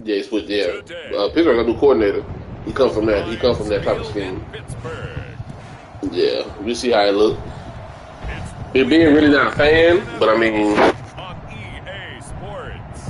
Yeah, he switched. Yeah, Pittsburgh got a new coordinator. He comes from that. He comes from that type of scheme. Yeah, we see how it look. It being really not a fan, but I mean. On EA Sports.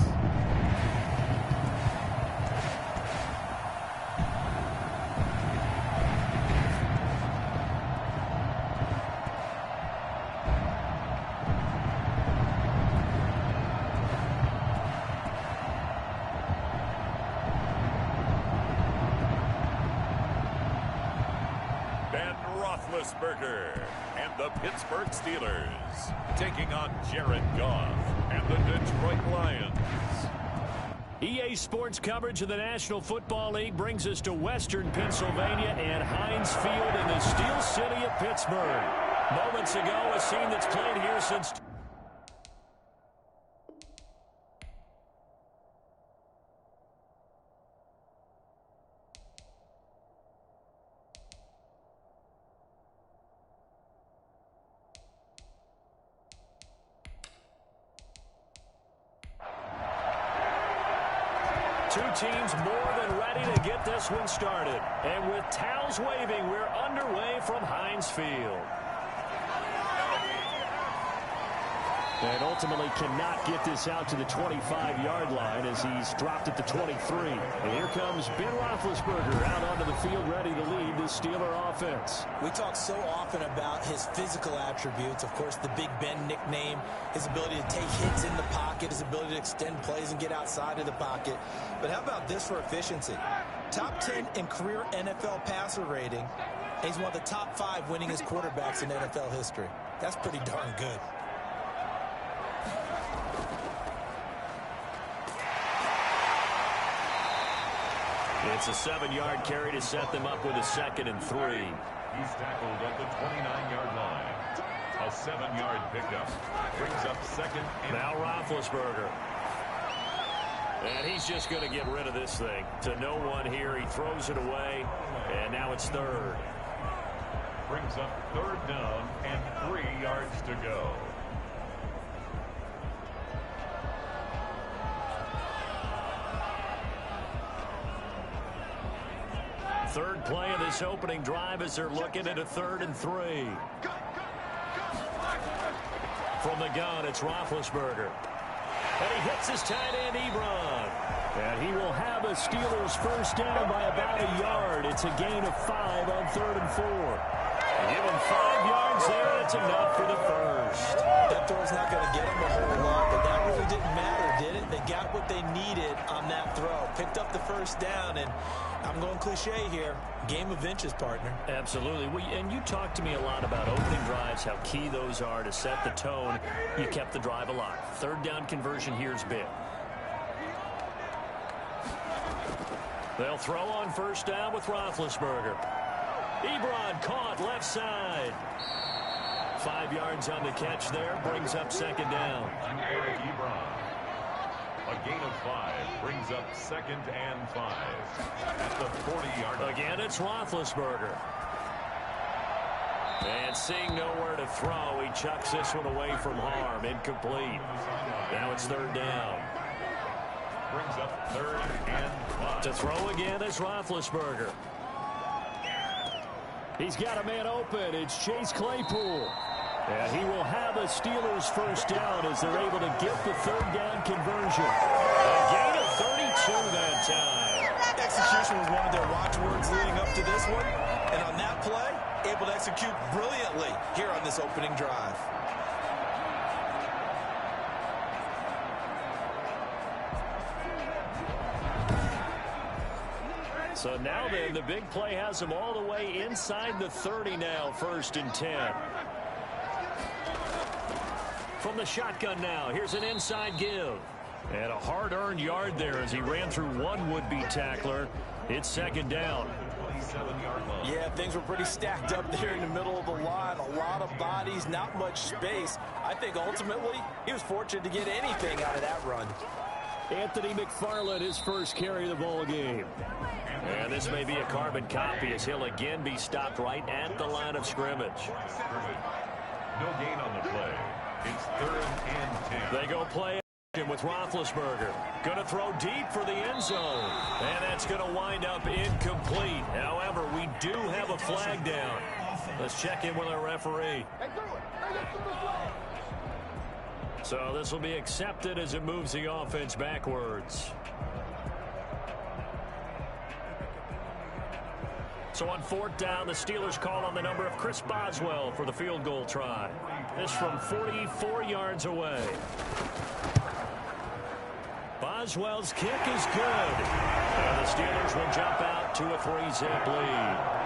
Ben Roethlisberger and the Pittsburgh Steelers taking on Jared Goff and the Detroit Lions. EA Sports coverage of the National Football League brings us to Western Pennsylvania and Heinz Field in the Steel City of Pittsburgh. Moments ago, a scene that's played here since... Two teams more than ready to get this one started. And with towels waving, we're underway from Heinz Field. And ultimately cannot get this out to the 25-yard line as he's dropped at the 23. And here comes Ben Roethlisberger out onto the field ready to lead the Steeler offense. We talk so often about his physical attributes. Of course, the Big Ben nickname, his ability to take hits in the pocket, his ability to extend plays and get outside of the pocket. But how about this for efficiency? Top 10 in career NFL passer rating. And he's one of the top 5 winningest quarterbacks in NFL history. That's pretty darn good. It's a 7-yard carry to set them up with a 2nd and 3. He's tackled at the 29-yard line. A 7-yard pickup brings up 2nd and... Now Roethlisberger. And he's just going to get rid of this thing. To no one here. He throws it away. And now it's 3rd. Brings up 3rd down and 3 yards to go. Third play of this opening drive as they're looking at a 3rd and 3. From the gun, it's Roethlisberger. And he hits his tight end, Ebron. And he will have a Steelers first down by about a yard. It's a gain of 5 on 3rd and 4. And give him 5 yards there. That's enough for the first. That throw's not going to get him a whole lot, but that really didn't matter, did it? They got what they needed on that throw. Picked up the first down, and I'm going cliche here. Game of inches, partner. Absolutely. And you talked to me a lot about opening drives, how key those are to set the tone. You kept the drive alive. 3rd down conversion here is big. They'll throw on first down with Roethlisberger. Ebron caught left side. 5 yards on the catch there. Brings up 2nd down. Eric Ebron. A gain of 5 brings up 2nd and 5 at the 40-yard line. Again, it's Roethlisberger. And seeing nowhere to throw, he chucks this one away from harm. Incomplete. Now it's 3rd down. Brings up 3rd and 5. To throw again is Roethlisberger. He's got a man open. It's Chase Claypool. And he will have a Steelers first down as they're able to get the 3rd down conversion. A gain of 32 that time. Execution was one of their watchwords leading up to this one. And on that play, able to execute brilliantly here on this opening drive. So now then, the big play has them all the way inside the 30 now, 1st and 10. From the shotgun now, here's an inside give. And a hard-earned yard there as he ran through one would-be tackler. It's 2nd down. Yeah, things were pretty stacked up there in the middle of the line. A lot of bodies, not much space. I think ultimately he was fortunate to get anything out of that run. Anthony McFarland, his first carry of the ball game. And this may be a carbon copy as he'll again be stopped right at the line of scrimmage. No gain on the play. It's 3rd and 10. They go play with Roethlisberger. Going to throw deep for the end zone. And that's going to wind up incomplete. However, we do have a flag down. Let's check in with our referee. So this will be accepted as it moves the offense backwards. So on 4th down, the Steelers call on the number of Chris Boswell for the field goal try. This from 44 yards away. Boswell's kick is good. And the Steelers will jump out to a 3-zip lead.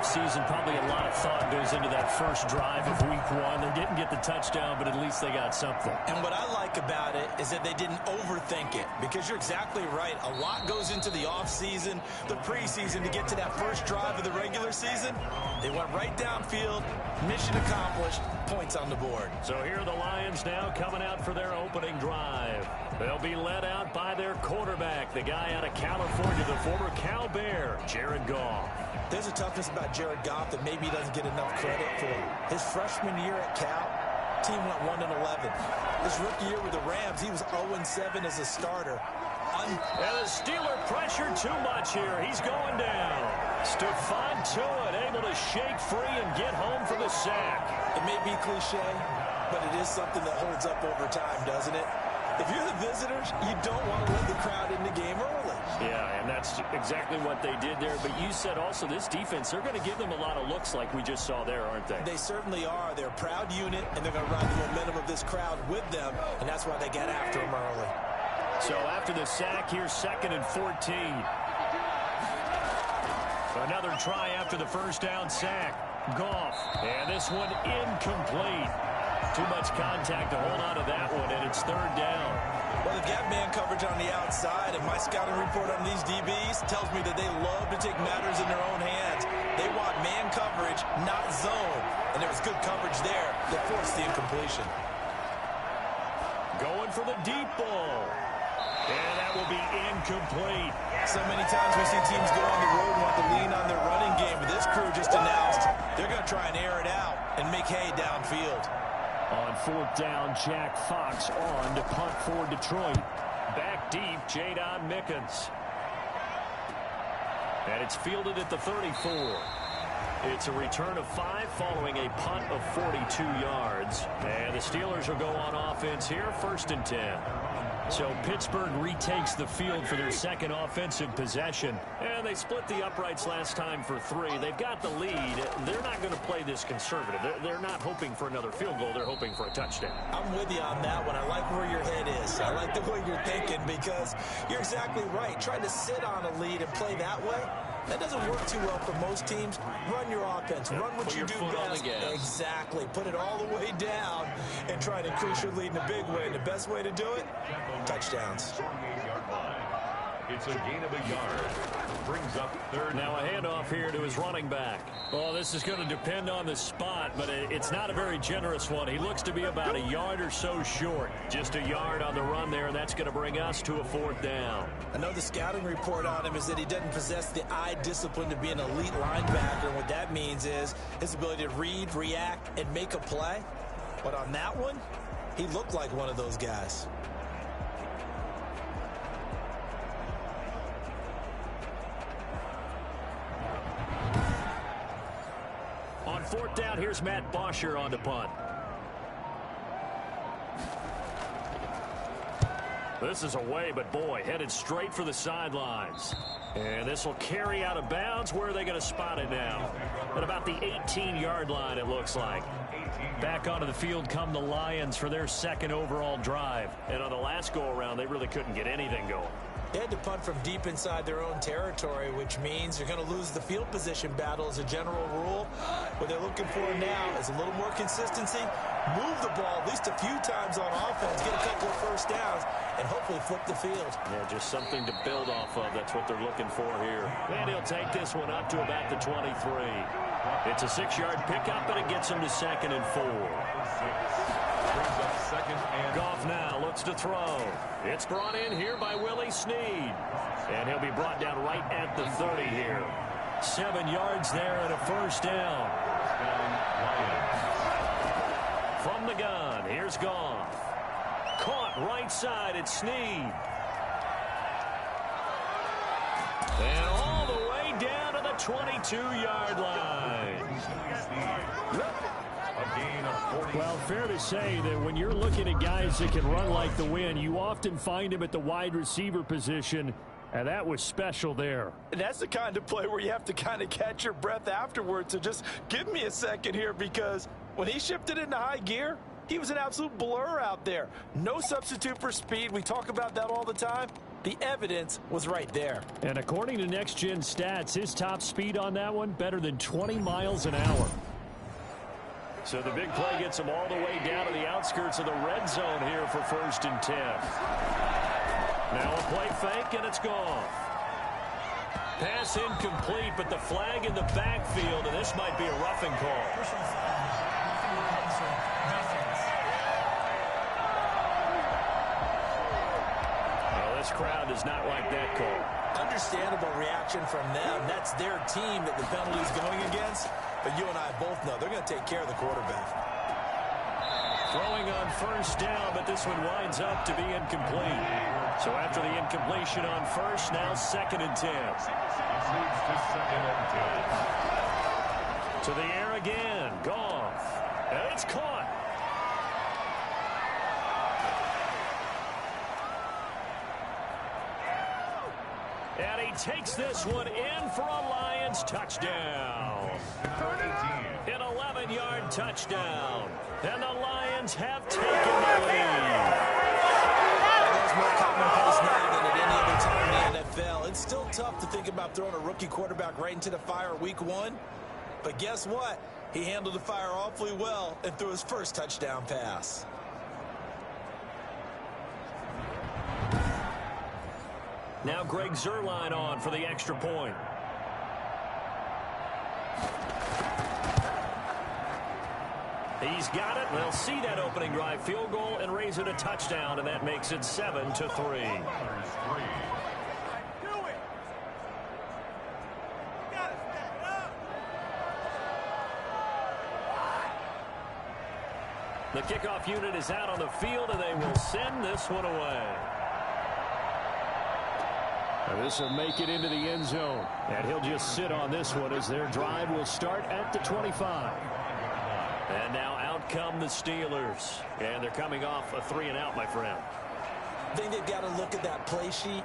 Season, probably a lot of thought goes into that first drive of week 1. They didn't get the touchdown, but at least they got something. And what I like about it is that they didn't overthink it, because you're exactly right. A lot goes into the offseason, the preseason to get to that first drive of the regular season. They went right downfield, mission accomplished, points on the board. So here are the Lions now coming out for their opening drive. They'll be led out by their quarterback, the guy out of California, the former Cal Bear, Jared Goff. There's a toughness about Jared Goff that maybe he doesn't get enough credit for. His freshman year at Cal, team went 1-11. His rookie year with the Rams, he was 0-7 as a starter. And the Steeler pressured too much here. He's going down. Stephon Tuitt able to shake free and get home for the sack. It may be cliche, but it is something that holds up over time, doesn't it? If you're the visitors, you don't want to let the crowd in the game early. Yeah, and that's exactly what they did there. But you said also this defense, they're going to give them a lot of looks like we just saw there, aren't they? They certainly are. They're a proud unit, and they're going to ride the momentum of this crowd with them, and that's why they get after them early. So after the sack, here's 2nd and 14. Another try after the first down sack. Goff, and this one incomplete. Too much contact to hold on to that one, and it's 3rd down. Well, they've got man coverage on the outside, and my scouting report on these DBs tells me that they love to take matters in their own hands. They want man coverage, not zone. And there was good coverage there that forced the incompletion. Going for the deep ball. And that will be incomplete. So many times we see teams go on the road and want to lean on their running game, but this crew just announced they're going to try and air it out and make hay downfield. On 4th down, Jack Fox on to punt for Detroit. Back deep, Jadon Mickens. And it's fielded at the 34. It's a return of 5 following a punt of 42 yards. And the Steelers will go on offense here, 1st and 10. So Pittsburgh retakes the field for their 2nd offensive possession. And they split the uprights last time for 3. They've got the lead. They're not going to play this conservative. They're not hoping for another field goal. They're hoping for a touchdown. I'm with you on that one. I like where your head is. I like the way you're thinking, because you're exactly right. Trying to sit on a lead and play that way, that doesn't work too well for most teams. Run your offense. Run what you do best. Exactly. Put it all the way down and try to increase your lead in a big way. And the best way to do it, touchdowns. It's a gain of a yard. Brings up 3rd. Now a handoff here to his running back. Well, this is going to depend on the spot, but it's not a very generous one. He looks to be about a yard or so short. Just a yard on the run there. That's going to bring us to a 4th down. I know the scouting report on him is that he doesn't possess the eye discipline to be an elite linebacker. What that means is his ability to read, react, and make a play. But on that one, he looked like one of those guys. On 4th down, here's Matt Bosher on the punt. This is away, but boy, headed straight for the sidelines. And this will carry out of bounds. Where are they going to spot it now? At about the 18-yard line, it looks like. Back onto the field come the Lions for their 2nd overall drive. And on the last go-around, they really couldn't get anything going. They had to punt from deep inside their own territory, which means you're going to lose the field position battle as a general rule. What they're looking for now is a little more consistency, move the ball at least a few times on offense, get a couple of first downs, and hopefully flip the field. Yeah, just something to build off of. That's what they're looking for here. And he'll take this one up to about the 23. It's a 6-yard pickup, and it gets him to 2nd and 4. Goff now looks to throw. It's brought in here by Willie Snead. And he'll be brought down right at the 30 here. 7 yards there and a 1st down. From the gun, here's Goff. Caught right side, it's Snead. And all the way down to the 22-yard line. Well, fair to say that when you're looking at guys that can run like the wind, you often find them at the wide receiver position, and that was special there. And that's the kind of play where you have to kind of catch your breath afterwards. So just give me a second here, because when he shifted into high gear, he was an absolute blur out there. No substitute for speed. We talk about that all the time. The evidence was right there. And according to Next Gen Stats, his top speed on that one, better than 20 miles an hour. So the big play gets him all the way down to the outskirts of the red zone here for 1st and 10. Now a play fake, and it's gone. Pass incomplete, but the flag in the backfield, and this might be a roughing call. Well, this crowd does not like that call. Understandable reaction from them. That's their team that the penalty is going against. But you and I both know they're going to take care of the quarterback. Throwing on 1st down, but this one winds up to be incomplete. So after the incompletion on 1st, now 2nd and 10. To the air again. Goff. And it's caught. And he takes this one in for a Lions touchdown. An 11-yard touchdown. And the Lions have taken the lead. That's more commonplace now than at any other time in the NFL. It's still tough to think about throwing a rookie quarterback right into the fire week 1. But guess what? He handled the fire awfully well and threw his first touchdown pass. Now Greg Zuerlein on for the extra point. He's got it. They'll see that opening drive field goal and raise it a touchdown, and that makes it 7-3. The kickoff unit is out on the field, and they will send this one away. And this will make it into the end zone. And he'll just sit on this one as their drive will start at the 25. And now out come the Steelers. And they're coming off a 3-and-out, my friend. I think they've got to look at that play sheet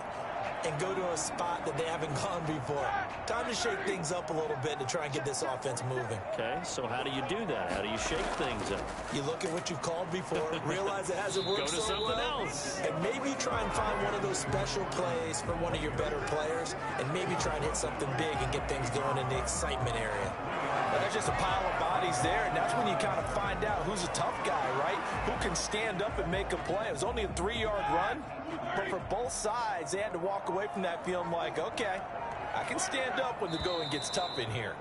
and go to a spot that they haven't gone before. Time to shake things up a little bit to try and get this offense moving. Okay, so how do you do that? How do you shake things up? You look at what you've called before, realize it hasn't worked Go to so something well, else. and maybe try and find one of those special plays for one of your better players, and maybe try and hit something big and get things going in the excitement area. But there's just a pile of bodies there, and that's when you kind of find out who's a tough guy, right? Who can stand up and make a play. It was only a 3-yard run, but for both sides, they had to walk away from that feeling like, okay, I can stand up when the going gets tough in here.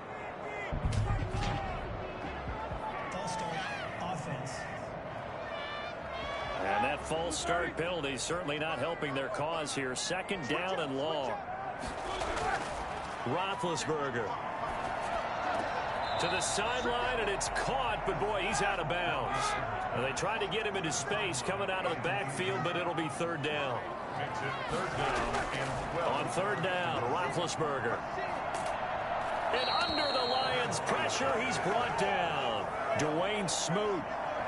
Offense. And that false start penalty certainly not helping their cause here. 2nd down and long. Roethlisberger to the sideline, and it's caught, but boy, he's out of bounds. They tried to get him into space coming out of the backfield, but it'll be 3rd down. On 3rd down, Roethlisberger. And under the Lions' pressure, he's brought down. Dwayne Smoot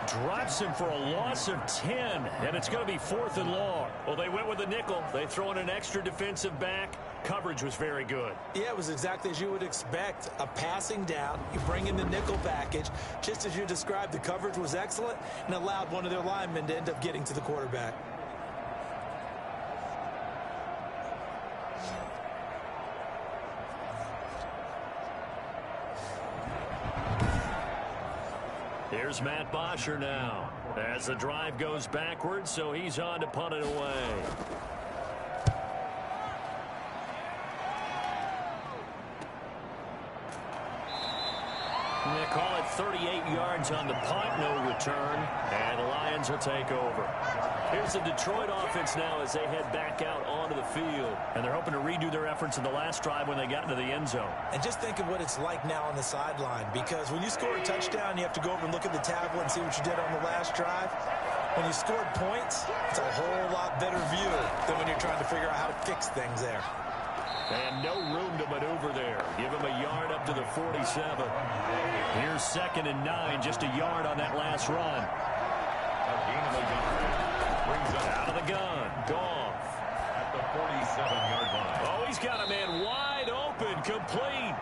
drops him for a loss of 10, and it's going to be 4th and long. Well, they went with a nickel. They throw in an extra defensive back. Coverage was very good. Yeah, it was exactly as you would expect. A passing down, you bring in the nickel package. Just as you described, the coverage was excellent and allowed one of their linemen to end up getting to the quarterback. Here's Matt Bosher now as the drive goes backwards, so he's on to punt it away. They call it 38 yards on the punt, no return, and the Lions will take over. Here's the Detroit offense now as they head back out onto the field. And they're hoping to redo their efforts in the last drive when they got into the end zone. And just think of what it's like now on the sideline, because when you score a touchdown, you have to go over and look at the tablet and see what you did on the last drive. When you scored points, it's a whole lot better view than when you're trying to figure out how to fix things there. And no room to maneuver there. Give him a yard up to the 47. Here's 2nd and 9, just a yard on that last run. Out of the gun, Goff. At the 47-yard line. Oh, he's got a man wide open, complete.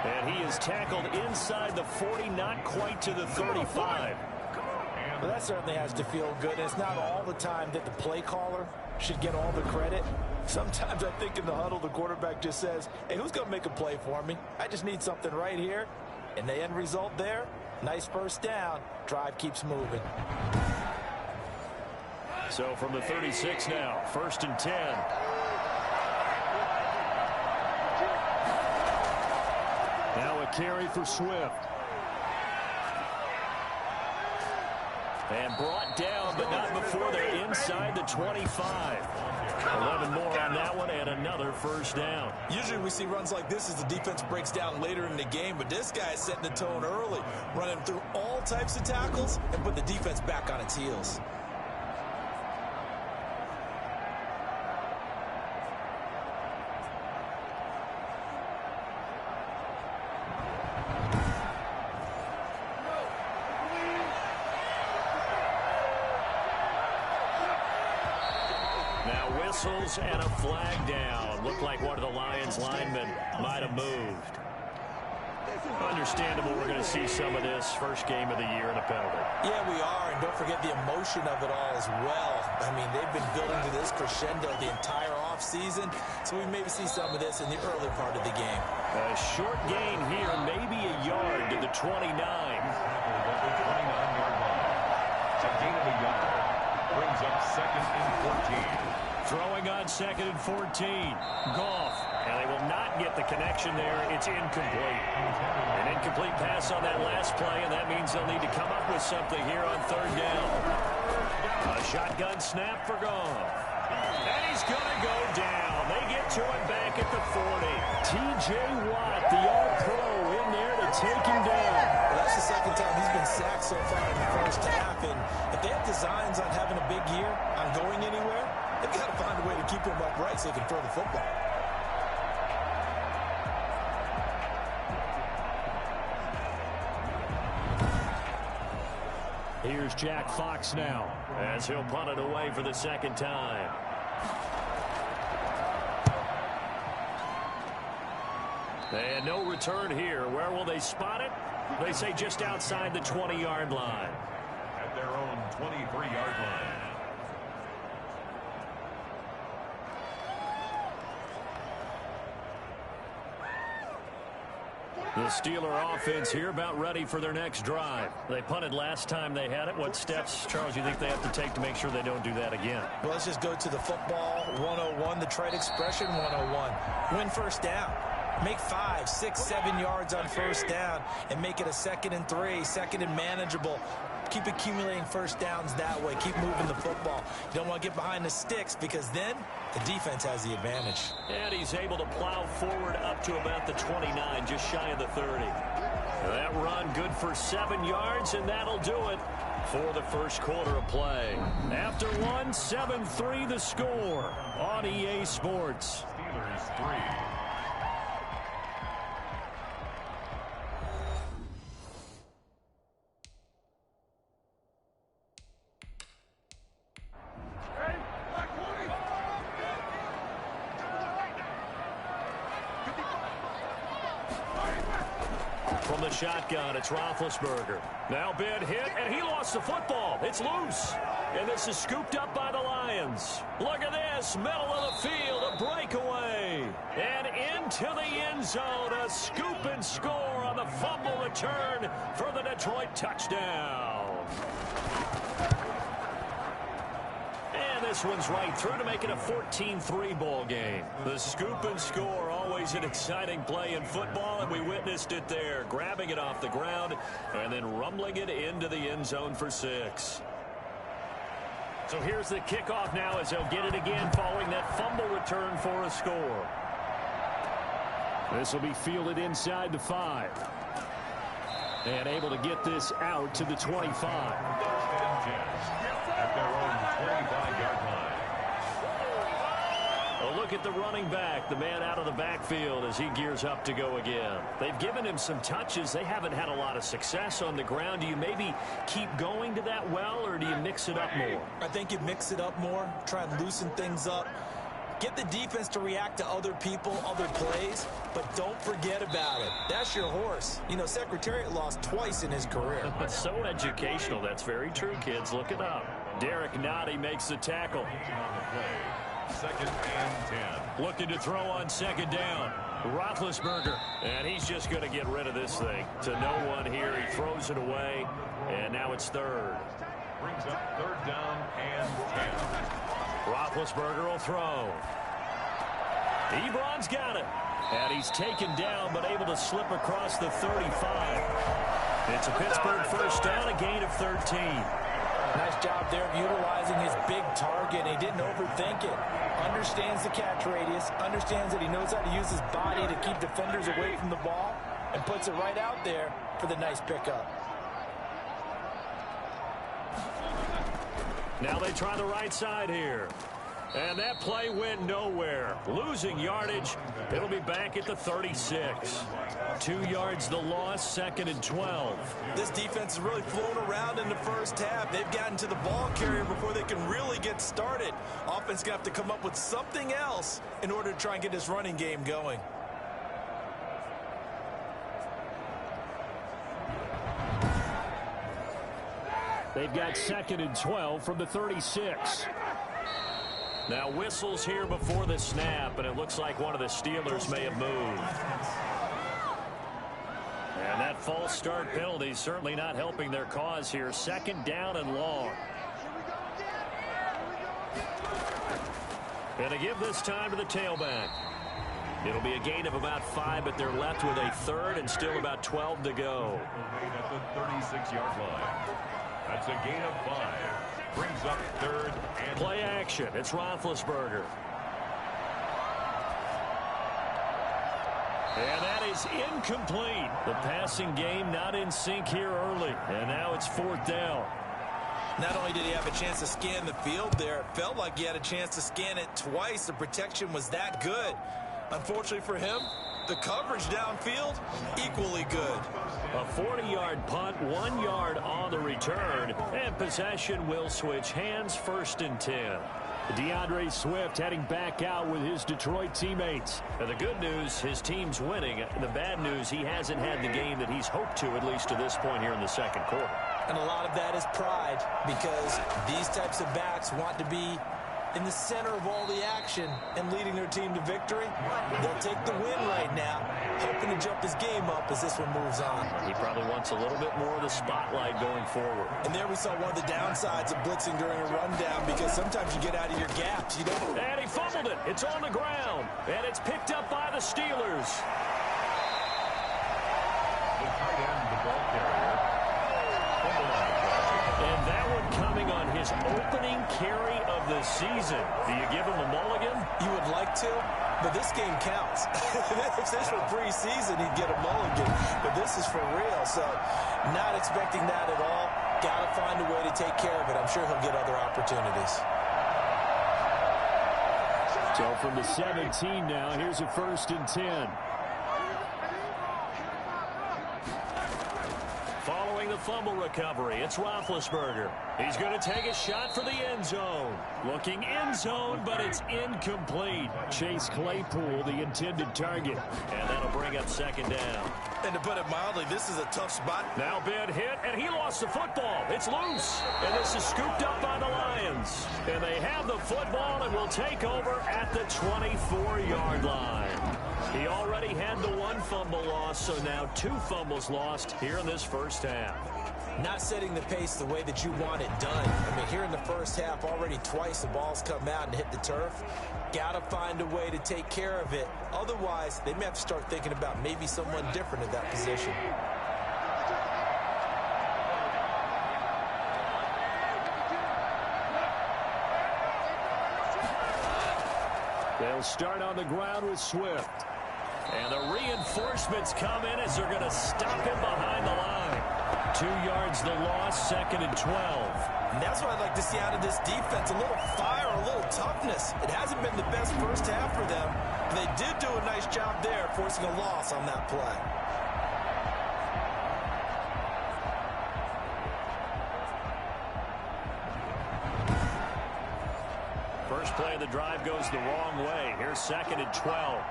And he is tackled inside the 40, not quite to the 35. Well, that certainly has to feel good. It's not all the time that the play caller should get all the credit. Sometimes I think in the huddle, the quarterback just says, hey, who's going to make a play for me? I just need something right here. And the end result there, nice first down. Drive keeps moving. So from the 36 now, 1st and 10. Now a carry for Swift. And brought down, but not before they're inside the 25. 11 more on that one, and another first down. Usually we see runs like this as the defense breaks down later in the game, but this guy is setting the tone early, running through all types of tackles and put the defense back on its heels. And a flag down. Looked like one of the Lions linemen might have moved. Understandable we're going to see some of this first game of the year in a penalty. Yeah, we are, and don't forget the emotion of it all as well. I mean, they've been building to this crescendo the entire offseason, so we maybe see some of this in the early part of the game. A short gain here, maybe a yard to the 29. A gain of a yard brings up 2nd and 14. Throwing on 2nd and 14. Goff. And they will not get the connection there. It's incomplete. An incomplete pass on that last play, and that means they'll need to come up with something here on 3rd down. A shotgun snap for Goff. And he's going to go down. They get to him back at the 40. T.J. Watt, the All-Pro, in there to take him down. Well, that's the 2nd time he's been sacked so far in the first half. And if they have designs on having a big year, on going anywhere, they've got to find a way to keep him upright so they can throw the football. Here's Jack Fox now as he'll punt it away for the 2nd time. And no return here. Where will they spot it? They say just outside the 20-yard line. At their own 23-yard line. The Steeler offense here about ready for their next drive. They punted last time they had it. What steps, Charles, you think they have to take to make sure they don't do that again? Well, let's just go to the football 101, the trade expression 101. Win first down. Make 5, 6, 7 yards on first down and make it a 2nd and 3, 2nd and manageable. Keep accumulating first downs that way. Keep moving the football. You don't want to get behind the sticks because then the defense has the advantage. And he's able to plow forward up to about the 29, just shy of the 30. That run good for 7 yards, and that'll do it for the first quarter of play. After one, 7-3 the score on EA Sports. Steelers 3. From the shotgun, it's Roethlisberger. Now Ben hit, and he lost the football. It's loose. And this is scooped up by the Lions. Look at this, middle of the field, a breakaway. And into the end zone, a scoop and score on the fumble return for the Detroit touchdown. And this one's right through to make it a 14-3 ball game. The scoop and score, always an exciting play in football, and we witnessed it there, grabbing it off the ground and then rumbling it into the end zone for 6. So here's the kickoff now as he'll get it again following that fumble return for a score. This will be fielded inside the 5. And able to get this out to the 25. At their own 25-yard line. A look at the running back, the man out of the backfield as he gears up to go again. They've given him some touches. They haven't had a lot of success on the ground. Do you maybe keep going to that well, or do you mix it up more? I think you mix it up more, try and loosen things up. Get the defense to react to other people, other plays, but don't forget about it. That's your horse. You know, Secretariat lost twice in his career. So educational. That's very true, kids. Look it up. Derek Nottie makes the tackle. Second and 10. Looking to throw on second down. Roethlisberger. And he's just going to get rid of this thing. To no one here. He throws it away. And now it's third. Brings up third down and 10. Roethlisberger will throw. Ebron's got it. And he's taken down but able to slip across the 35. It's a Pittsburgh first down, a gain of 13. Nice job there of utilizing his big target. He didn't overthink it. Understands the catch radius. Understands that he knows how to use his body to keep defenders away from the ball. And puts it right out there for the nice pickup. Now they try the right side here. And that play went nowhere. Losing yardage. It'll be back at the 36. 2 yards the loss, second and 12. This defense has really flown around in the first half. They've gotten to the ball carrier before they can really get started. Offense going to have to come up with something else in order to try and get this running game going. They've got second and 12 from the 36. Now whistles here before the snap, and it looks like one of the Steelers may have moved. And that false start penalty certainly not helping their cause here. Second down and long. And to give this time to the tailback. It'll be a gain of about 5, but they're left with a third and still about 12 to go. At the 36-yard line. That's a gain of 5. Brings up third and play action. It's Roethlisberger. And that is incomplete. The passing game not in sync here early. And now it's fourth down. Not only did he have a chance to scan the field there, it felt like he had a chance to scan it twice. The protection was that good. Unfortunately for him, the coverage downfield, equally good. A 40-yard punt, 1 yard on the return, and possession will switch hands, first and 10. DeAndre Swift heading back out with his Detroit teammates. And the good news, his team's winning. The bad news, he hasn't had the game that he's hoped to, at least to this point here in the second quarter. And a lot of that is pride, because these types of backs want to be in the center of all the action and leading their team to victory. They'll take the win right now, hoping to jump his game up as this one moves on. He probably wants a little bit more of the spotlight going forward. And there we saw one of the downsides of blitzing during a rundown, because sometimes you get out of your gaps. You don't. And he fumbled it. It's on the ground. And it's picked up by the Steelers. the tight end, the ball carrier. And that one coming on his opening carry of the season. Do you give him a mulligan? You would like to, but this game counts. If this were preseason, he'd get a mulligan, but this is for real. So not expecting that at all. Got to find a way to take care of it. I'm sure he'll get other opportunities. So from the 17 now, here's a first and 10. Following the fumble recovery, it's Roethlisberger. He's going to take a shot for the end zone. Looking end zone, but it's incomplete. Chase Claypool, the intended target. And that'll bring up second down. And to put it mildly, this is a tough spot. Now Ben hit, and he lost the football. It's loose. And this is scooped up by the Lions. And they have the football and will take over at the 24-yard line. He already had the one fumble loss, so now 2 fumbles lost here in this first half. Not setting the pace the way that you want it done. I mean, here in the first half, already twice the ball's come out and hit the turf. Got to find a way to take care of it. Otherwise, they may have to start thinking about maybe someone different at that position. They'll start on the ground with Swift. And the reinforcements come in as they're going to stop him behind the line. 2 yards the loss, 2nd and 12. And that's what I'd like to see out of this defense. A little fire, a little toughness. It hasn't been the best first half for them. But they did do a nice job there, forcing a loss on that play. First play of the drive goes the wrong way. Here's 2nd and 12.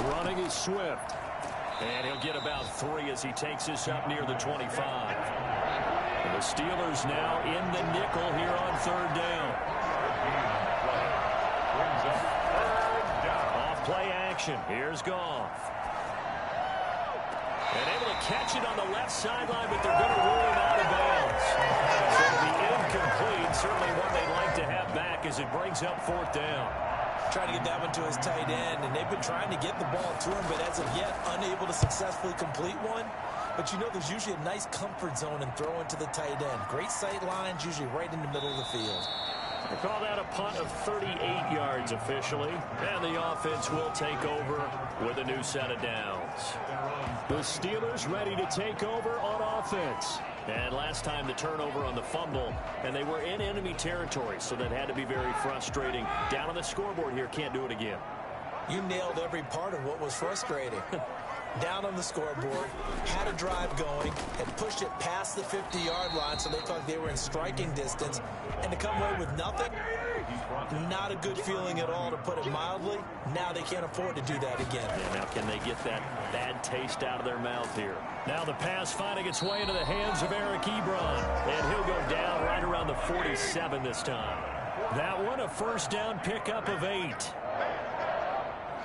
Running is Swift. And he'll get about 3 as he takes this up near the 25. And the Steelers now in the nickel here on 3rd down. Off play action. Here's Goff. And able to catch it on the left sideline, but they're going to rule him out of bounds. So it'll be incomplete. Certainly one they'd like to have back as it brings up 4th down. Trying to get that one to his tight end, and they've been trying to get the ball to him, but as of yet, unable to successfully complete one. But you know there's usually a nice comfort zone in throwing to the tight end. Great sight lines, usually right in the middle of the field. They call that a punt of 38 yards officially, and the offense will take over with a new set of downs. The Steelers ready to take over on offense. And last time the turnover on the fumble, and they were in enemy territory, so that had to be very frustrating. Down on the scoreboard here, can't do it again. You nailed every part of what was frustrating. Down on the scoreboard, had a drive going, and pushed it past the 50-yard line so they thought they were in striking distance, and to come away with nothing, not a good feeling at all, to put it mildly. Now they can't afford to do that again. Yeah, now can they get that bad taste out of their mouth here? Now the pass finding its way into the hands of Eric Ebron, and he'll go down right around the 47 this time. That one a first down pickup of 8.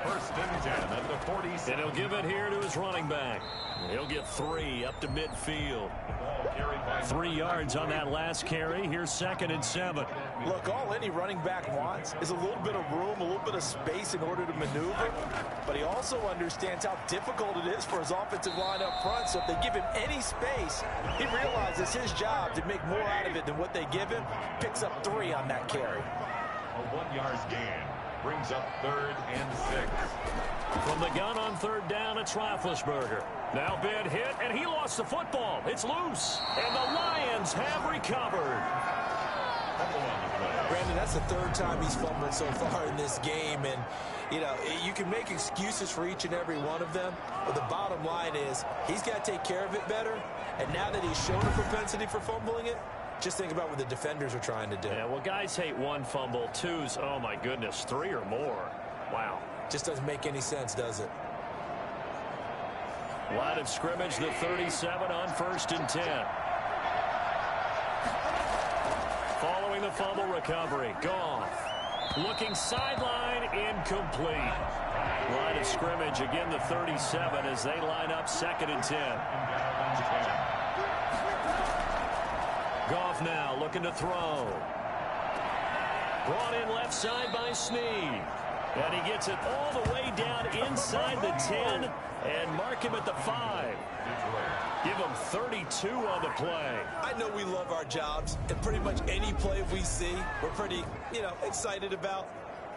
1st and 10 at the 47. And he'll give it here to his running back. He'll get 3 up to midfield. 3 yards on that last carry. Here's 2nd and 7. Look, all any running back wants is a little bit of room, a little bit of space in order to maneuver. But he also understands how difficult it is for his offensive line up front. So if they give him any space, he realizes his job to make more out of it than what they give him. Picks up 3 on that carry. A 1-yard gain brings up 3rd and 6. From the gun on 3rd down, it's Roethlisberger. Now bad hit, and he lost the football. It's loose, and the Lions have recovered. Brandon, that's the 3rd time he's fumbled so far in this game, and you know, you can make excuses for each and every one of them, but the bottom line is he's got to take care of it better, and now that he's shown a propensity for fumbling it, just think about what the defenders are trying to do. Yeah, well, guys hate 1 fumble, 2's, oh my goodness, 3 or more. Wow. Just doesn't make any sense, does it? Line of scrimmage, the 37 on 1st and 10. Following the fumble recovery, Goff. Looking sideline, incomplete. Line of scrimmage, again the 37 as they line up 2nd and 10. Goff now looking to throw. Brought in left side by Snead. And he gets it all the way down inside the 10 and mark him at the 5. Give him 32 on the play. I know we love our jobs, and pretty much any play we see, we're pretty, excited about.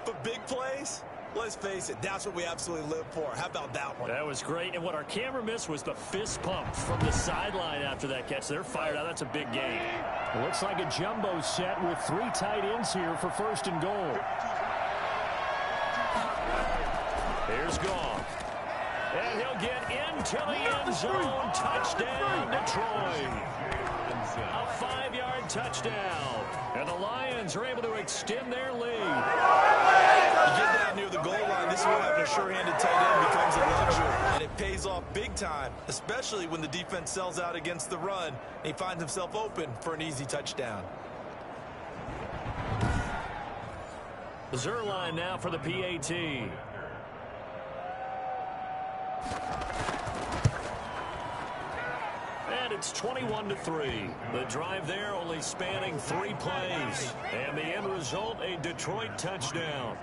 But big plays, let's face it, that's what we absolutely live for. How about that one? That was great, and what our camera missed was the fist pump from the sideline after that catch. They're fired out. That's a big gain. It looks like a jumbo set with 3 tight ends here for 1st and goal. Here's Goff. And he'll get into the end zone. Touchdown, Detroit. A 5-yard touchdown. And the Lions are able to extend their lead. You get down near the goal line, this is where having a sure-handed tight end becomes a luxury. And it pays off big time, especially when the defense sells out against the run. And he finds himself open for an easy touchdown. Zerline now for the PAT. And it's 21-3. The drive there only spanning 3 plays. And the end result, a Detroit touchdown.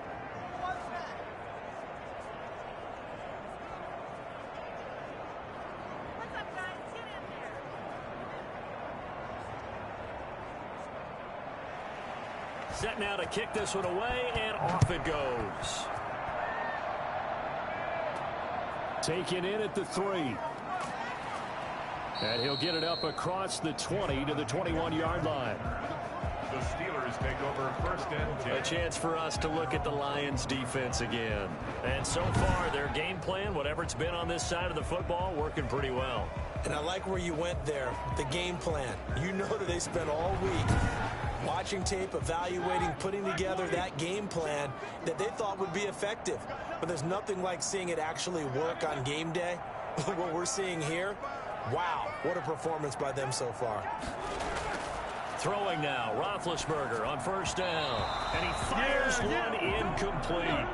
Set now to kick this one away, and off it goes. Taken in at the 3. And he'll get it up across the 20 to the 21-yard line. The Steelers take over first and 10. A chance for us to look at the Lions defense again. And so far, their game plan, whatever it's been on this side of the football, working pretty well. And I like where you went there, the game plan. You know that they spent all week watching tape, evaluating, putting together that game plan that they thought would be effective. But there's nothing like seeing it actually work on game day. What we're seeing here, wow, what a performance by them so far. Throwing now, Roethlisberger on first down. And he fires one incomplete.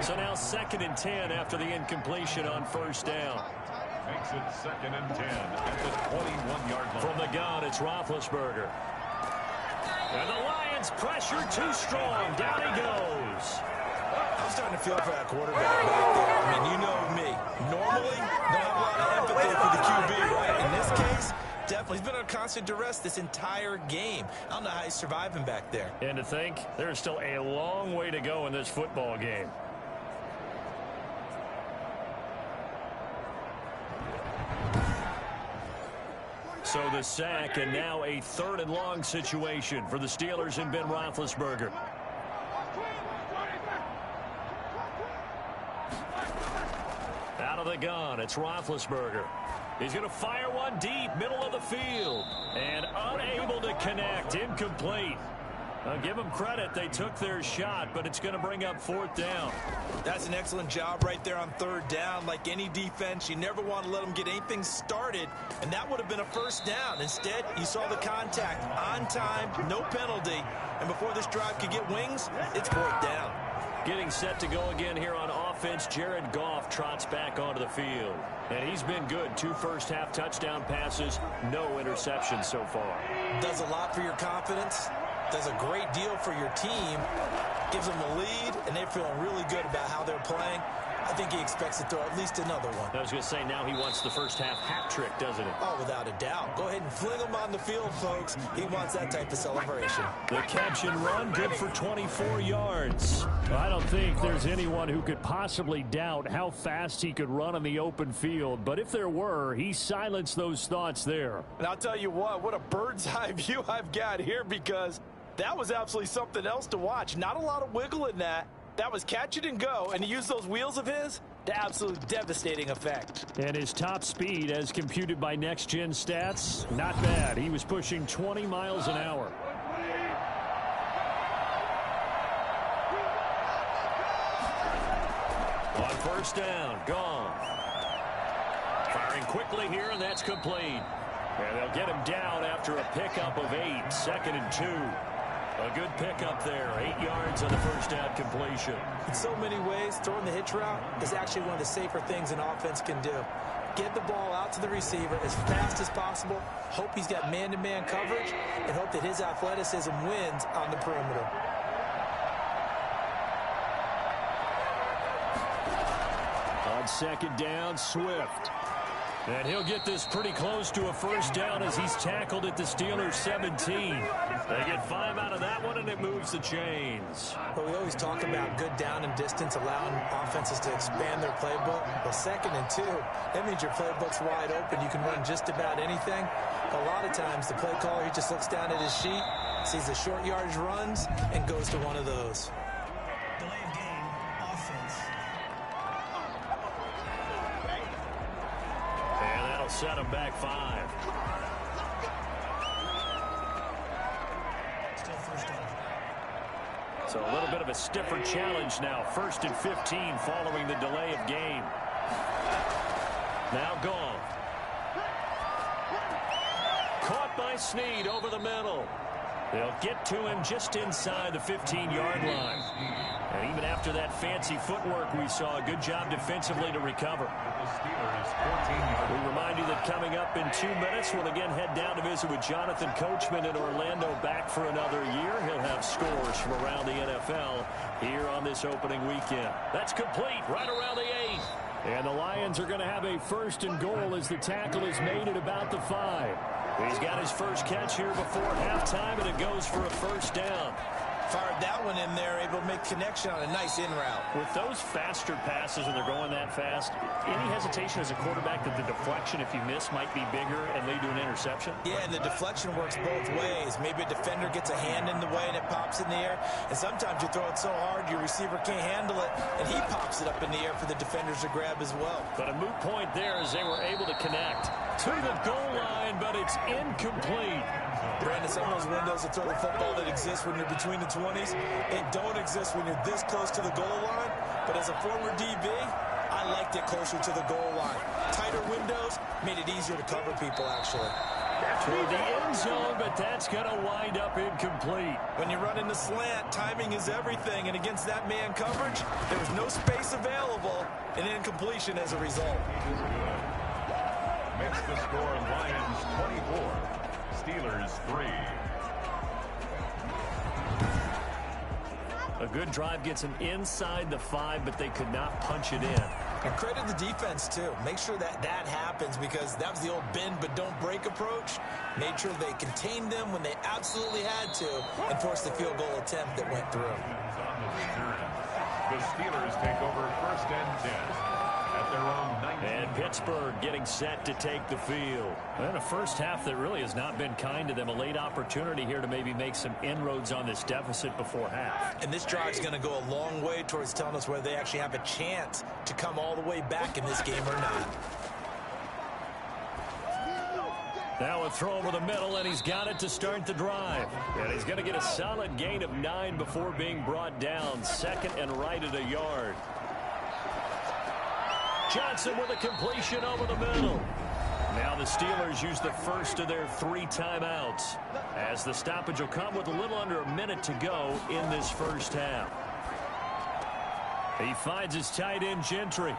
So now 2nd and 10 after the incompletion on first down. Makes it 2nd and 10 at the 21-yard line. From the gun, it's Roethlisberger. And the Lions pressure too strong. Down he goes. I'm starting to feel for that quarterback back there. I mean, you know me. Normally, don't have a lot of empathy for the QB, right? In this case, definitely. He's been under constant duress this entire game. I don't know how he's surviving back there. And to think, there's still a long way to go in this football game. So the sack, and now a 3rd and long situation for the Steelers and Ben Roethlisberger. Out of the gun, it's Roethlisberger. He's going to fire one deep, middle of the field. And unable to connect, incomplete. I'll give them credit, they took their shot, but it's going to bring up 4th down. That's an excellent job right there on 3rd down. Like any defense, you never want to let them get anything started, and that would have been a 1st down. Instead, you saw the contact on time, no penalty, and before this drive could get wings, it's 4th down. Getting set to go again here on offense, Jared Goff trots back onto the field. And he's been good. 2 first-half touchdown passes, no interceptions so far. Does a lot for your confidence. Does a great deal for your team. Gives them a lead, and they're feeling really good about how they're playing. I think he expects to throw at least another one. I was going to say, now he wants the first-half hat trick, doesn't he? Oh, without a doubt. Go ahead and fling him on the field, folks. He wants that type of celebration. The catch and run, good for 24 yards. I don't think there's anyone who could possibly doubt how fast he could run on the open field. But if there were, he silenced those thoughts there. And I'll tell you what a bird's eye view I've got here, because that was absolutely something else to watch. Not a lot of wiggle in that. That was catch it and go, and he used those wheels of his to absolute devastating effect. And his top speed, as computed by Next Gen Stats, not bad. He was pushing 20 miles an hour. On first down, gone. Firing quickly here, and that's complete. And they'll get him down after a pickup of 8, 2nd and 2. A good pickup there, 8 yards on the first down completion. In so many ways, throwing the hitch route is actually one of the safer things an offense can do. Get the ball out to the receiver as fast as possible, hope he's got man-to-man coverage, and hope that his athleticism wins on the perimeter. On 2nd down, Swift. And he'll get this pretty close to a first down as he's tackled at the Steelers' 17. They get 5 out of that one, and it moves the chains. But we always talk about good down and distance, allowing offenses to expand their playbook. Well, 2nd and 2, that means your playbook's wide open. You can run just about anything. A lot of times, the play caller, he just looks down at his sheet, sees the short yardage runs, and goes to one of those. Delay of game, offense. And that'll set him back 5. Still first down. So a little bit of a stiffer challenge now. 1st and 15 following the delay of game. Now gone. Caught by Snead over the middle. They'll get to him just inside the 15-yard line. And even after that fancy footwork we saw, a good job defensively to recover. We remind you that coming up in 2 minutes, we'll again head down to visit with Jonathan Coachman in Orlando, back for another year. He'll have scores from around the NFL here on this opening weekend. That's complete right around the 8. And the Lions are going to have a 1st and goal as the tackle is made at about the 5. He's got his first catch here before halftime, and it goes for a first down. Fired that one in there, able to make connection on a nice in route. With those faster passes when they're going that fast, any hesitation as a quarterback that the deflection, if you miss, might be bigger and lead to an interception? Yeah, and the deflection works both ways. Maybe a defender gets a hand in the way and it pops in the air. And sometimes you throw it so hard your receiver can't handle it, and he pops it up in the air for the defenders to grab as well. But a moot point there as they were able to connect to the goal line, but it's incomplete. Brandon, some of those windows to throw the football that exist when you're between the 20s, it don't exist when you're this close to the goal line. But as a former DB, I liked it closer to the goal line. Tighter windows made it easier to cover people, actually. Through the end zone, but that's going to wind up incomplete. When you run in the slant, timing is everything. And against that man coverage, there was no space available, and incompletion as a result. Makes the score Lions 24. Steelers 3. A good drive gets them inside the 5, but they could not punch it in. And credit the defense, too. Make sure that that happens, because that was the old bend but don't break approach. Made sure they contained them when they absolutely had to and forced the field goal attempt that went through. The Steelers take over 1st and 10 at their own 19. And Pittsburgh getting set to take the field. And a first half that really has not been kind to them. A late opportunity here to maybe make some inroads on this deficit before half. And this drive is going to go a long way towards telling us whether they actually have a chance to come all the way back in this game or not. Now a throw over the middle, and he's got it to start the drive. And he's going to get a solid gain of 9 before being brought down. 2nd and right at a yard. Johnson with a completion over the middle. Now the Steelers use the first of their 3 timeouts, as the stoppage will come with a little under a minute to go in this first half. He finds his tight end, Gentry.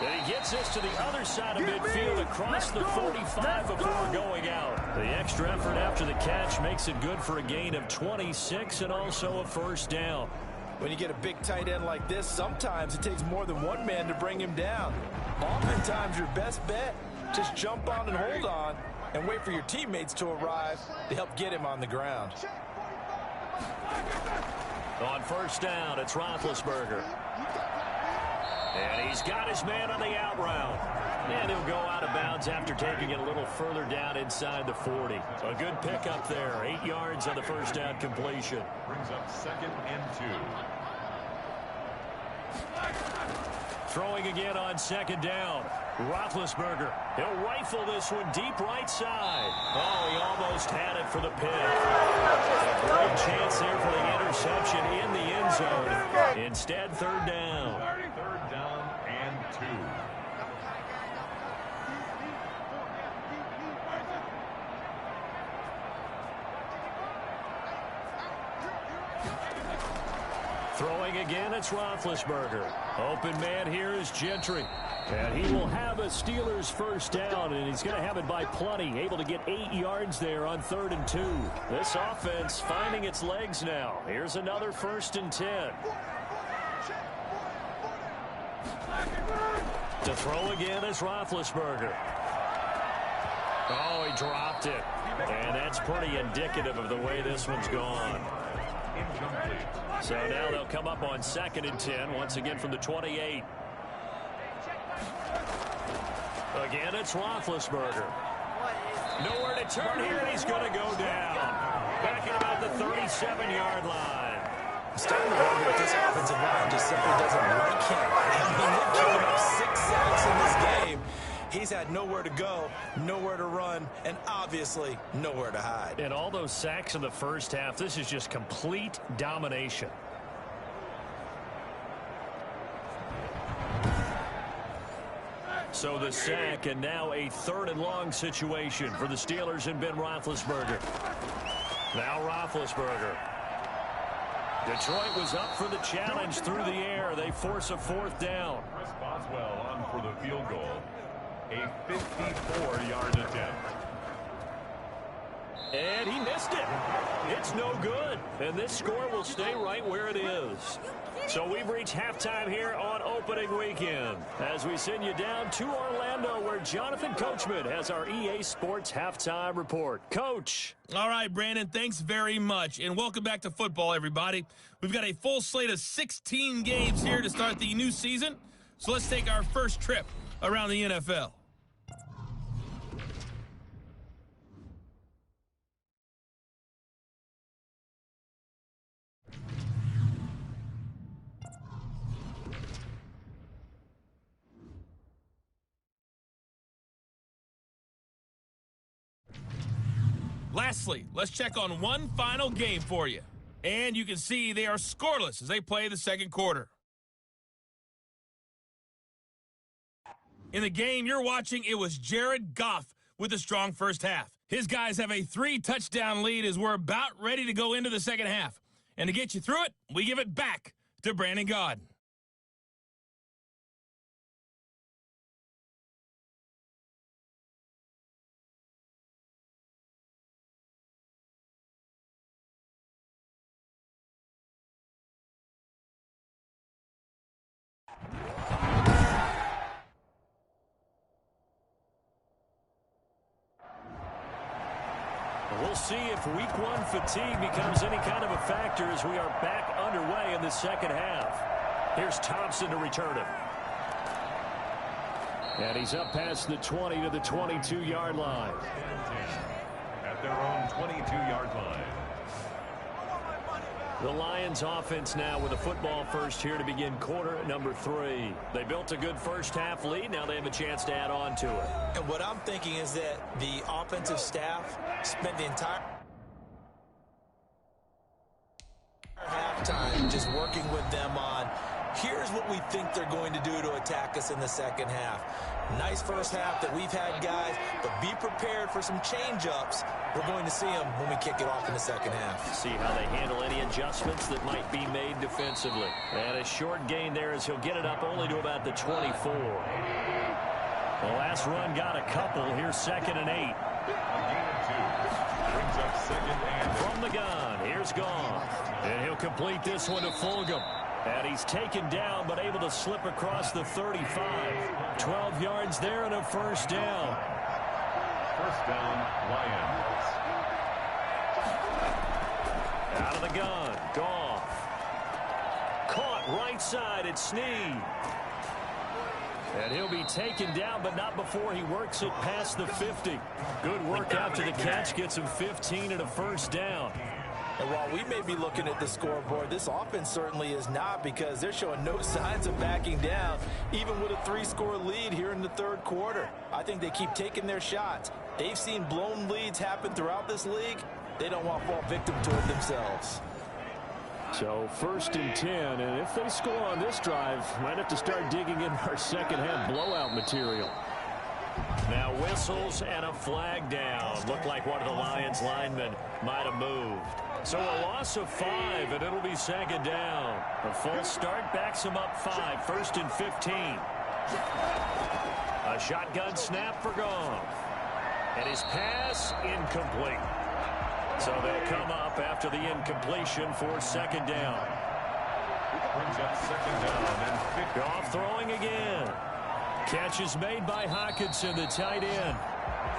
And he gets us to the other side of midfield across the 45 before going out. The extra effort after the catch makes it good for a gain of 26 and also a first down. When you get a big tight end like this, sometimes it takes more than one man to bring him down. Oftentimes, your best bet, just jump on and hold on and wait for your teammates to arrive to help get him on the ground. On first down, it's Roethlisberger. And he's got his man on the out route. And he'll go out of bounds after taking it a little further down inside the 40. A good pickup there. 8 yards on the first down completion. Brings up 2nd and 2. Throwing again on 2nd down. Roethlisberger. He'll rifle this one deep right side. Oh, he almost had it for the pick. A great chance there for the interception in the end zone. Instead, 3rd down. 3rd down and 2. Throwing again, it's Roethlisberger. Open man here is Gentry. And he will have a Steelers first down, and he's going to have it by plenty. Able to get 8 yards there on 3rd and 2. This offense finding its legs now. Here's another 1st and 10. To throw again is Roethlisberger. Oh, he dropped it. And that's pretty indicative of the way this one's gone. So now they'll come up on 2nd and 10, once again from the 28. Again, it's Roethlisberger. Nowhere to turn here, and he's going to go down. Back at about the 37-yard line. I'm starting to wonder if this offensive line just simply doesn't like him. I mean, they've given up 6 sacks in this game. He's had nowhere to go, nowhere to run, and obviously nowhere to hide. And all those sacks in the first half, this is just complete domination. So the sack, and now a 3rd and long situation for the Steelers and Ben Roethlisberger. Now Roethlisberger. Detroit was up for the challenge through the air. They force a 4th down. Chris Boswell on for the field goal. A 54-yard attempt. And he missed it. That's no good. And this score will stay right where it is. So we've reached halftime here on opening weekend as we send you down to Orlando where Jonathan Coachman has our EA Sports halftime report. Coach. All right, Brandon, thanks very much. And welcome back to football, everybody. We've got a full slate of 16 games here to start the new season. So let's take our first trip around the NFL. Lastly, let's check on one final game for you. And you can see they are scoreless as they play the second quarter. In the game you're watching, it was Jared Goff with a strong first half. His guys have a 3-touchdown lead as we're about ready to go into the second half. And to get you through it, we give it back to Brandon Gaudin. We'll see if week one fatigue becomes any kind of a factor as we are back underway in the second half. Here's Thompson to return it. And he's up past the 20 to the 22-yard line. At their own 22-yard line. The Lions offense now with a football first here to begin quarter number 3. They built a good first half lead. Now they have a chance to add on to it. And what I'm thinking is that the offensive staff spent the entire halftime just working with them on here's what we think they're going to do to attack us in the second half. Nice first half that we've had, guys, but be prepared for some change-ups. We're going to see them when we kick it off in the second half. See how they handle any adjustments that might be made defensively. And a short gain there as he'll get it up only to about the 24. The last run got a couple. Here's 2nd and 8. Brings up 2nd and From the gun, here's Goff. And he'll complete this one to Fulgham. And he's taken down but able to slip across the 35. 12 yards there and a first down. First down, Lions. Out of the gun, Goff. Caught right side at Snead. And he'll be taken down, but not before he works it past the 50. Good work after the catch, gets him 15 and a first down. And while we may be looking at the scoreboard, this offense certainly is not because they're showing no signs of backing down, even with a 3-score lead here in the third quarter. I think they keep taking their shots. They've seen blown leads happen throughout this league. They don't want to fall victim to it themselves. So 1st and 10, and if they score on this drive, might have to start digging in our second half blowout material. Now whistles and a flag down. Looked like one of the Lions linemen might have moved. So a loss of 5, and it'll be 2nd down. A false start backs him up 5, 1st and 15. A shotgun snap for Goff. And his pass incomplete. So they'll come up after the incompletion for 2nd down. Brings up 2nd down and 50. Goff throwing again. Catch is made by Hockenson, the tight end.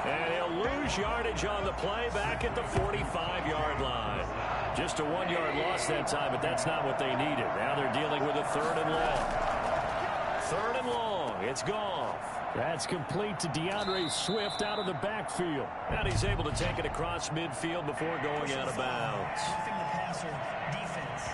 And he'll lose yardage on the play back at the 45-yard line. Just a 1-yard loss that time, but that's not what they needed. Now they're dealing with a 3rd and long. 3rd and long. It's Goff. That's complete to DeAndre Swift out of the backfield. And he's able to take it across midfield before going out of bounds. Roughing the passer defense.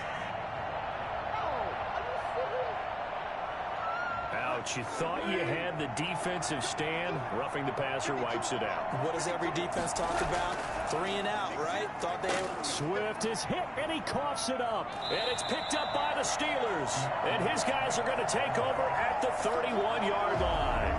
Ouch, you thought you had the defensive stand. Roughing the passer wipes it out. What does every defense talk about? 3 and out, right? Thought they were... Swift is hit, and he coughs it up. And it's picked up by the Steelers. And his guys are going to take over at the 31-yard line.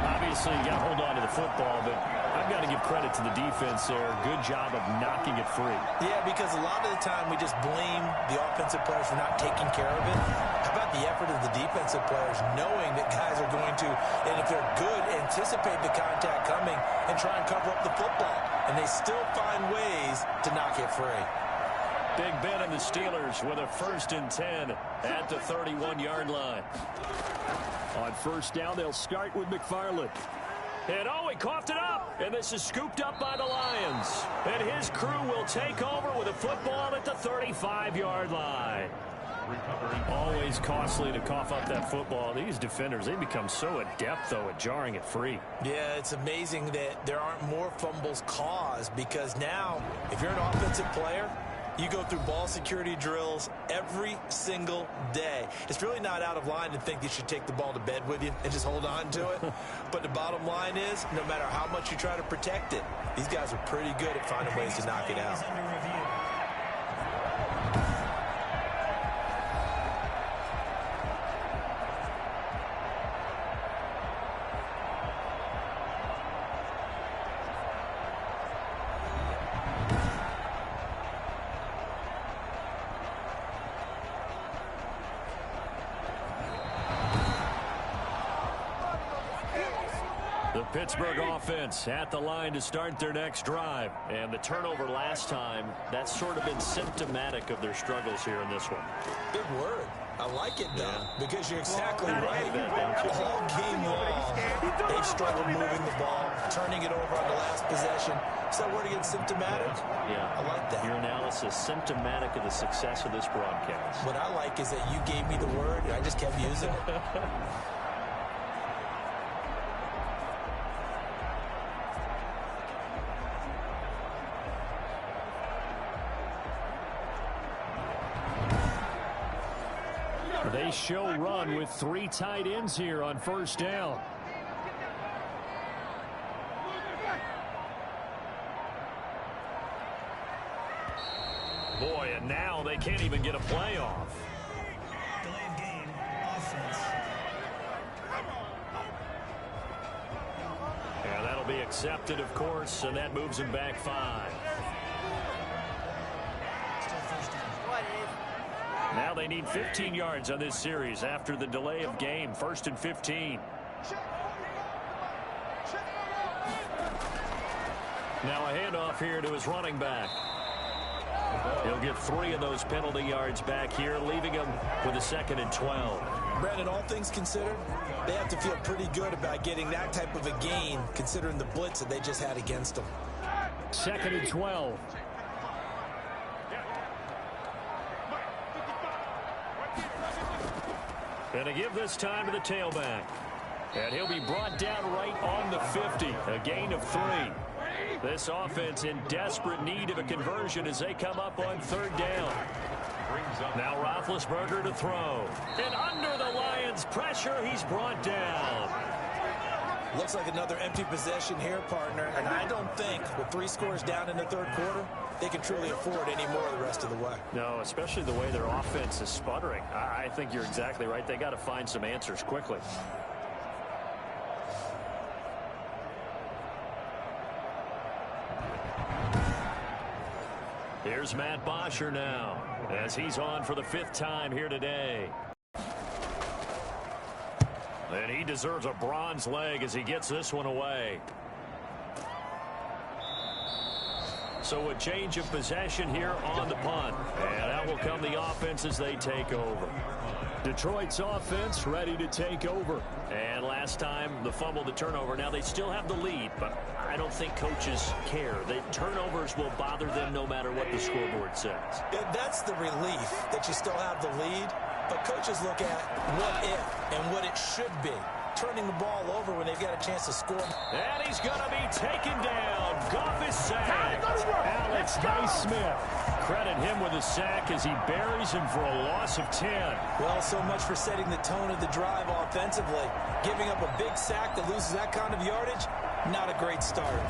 Obviously, you got to hold on to the football, but I've got to give credit to the defense there. Good job of knocking it free. Yeah, because a lot of the time we just blame the offensive players for not taking care of it. How about the effort of the defensive players knowing that guys are going to, and if they're good, anticipate the contact coming and try and cover up the football. And they still find ways to knock it free. Big Ben and the Steelers with a 1st and 10 at the 31-yard line. On 1st down, they'll start with McFarland. And oh, he coughed it up. And this is scooped up by the Lions. And his crew will take over with a football at the 35-yard line. Always costly to cough up that football. These defenders, they become so adept, though, at jarring it free. Yeah, it's amazing that there aren't more fumbles caused, because now, if you're an offensive player, you go through ball security drills every single day. It's really not out of line to think you should take the ball to bed with you and just hold on to it. But the bottom line is, no matter how much you try to protect it, these guys are pretty good at finding ways to knock it out. Pittsburgh offense at the line to start their next drive. And the turnover last time, that's sort of been symptomatic of their struggles here in this one. Big word. I like it, though, because you're exactly right. All game long, they've struggled moving the ball, turning it over on the last possession. Is that word again, symptomatic? Yeah. I like that. Your analysis, symptomatic of the success of this broadcast. What I like is that you gave me the word, and I just kept using it. They show run with 3 tight ends here on 1st down. Boy, and now they can't even get a play off. Delayed game, offense. Yeah, that'll be accepted, of course, and that moves them back 5. Still 1st down. Now they need 15 yards on this series after the delay of game. 1st and 15. Now a handoff here to his running back. He'll get 3 of those penalty yards back here, leaving him with a 2nd and 12. Brandon, all things considered, they have to feel pretty good about getting that type of a gain, considering the blitz that they just had against them. 2nd and 12. And a give this time to the tailback. And he'll be brought down right on the 50. A gain of 3. This offense in desperate need of a conversion as they come up on 3rd down. Now Roethlisberger to throw. And under the Lions' pressure, he's brought down. Looks like another empty possession here, partner. And I don't think, with 3 scores down in the 3rd quarter, they can truly afford any more the rest of the way. No, especially the way their offense is sputtering. I think you're exactly right. They got to find some answers quickly. Here's Matt Bosher now, as he's on for the 5th time here today. And he deserves a bronze leg as he gets this one away. So a change of possession here on the punt. And out will come the offense as they take over. Detroit's offense ready to take over. And last time, the fumble, the turnover. Now they still have the lead, but I don't think coaches care. The turnovers will bother them no matter what the scoreboard says. And that's the relief that you still have the lead. But coaches look at what if and what it should be. Turning the ball over when they've got a chance to score. And he's going to be taken down. Goff is sacked. Alex Highsmith. Credit him with a sack as he buries him for a loss of 10. Well, so much for setting the tone of the drive offensively. Giving up a big sack that loses that kind of yardage, not a great start.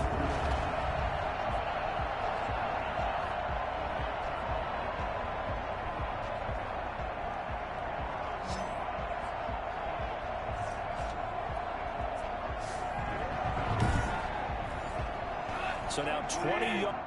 So now 20 yards.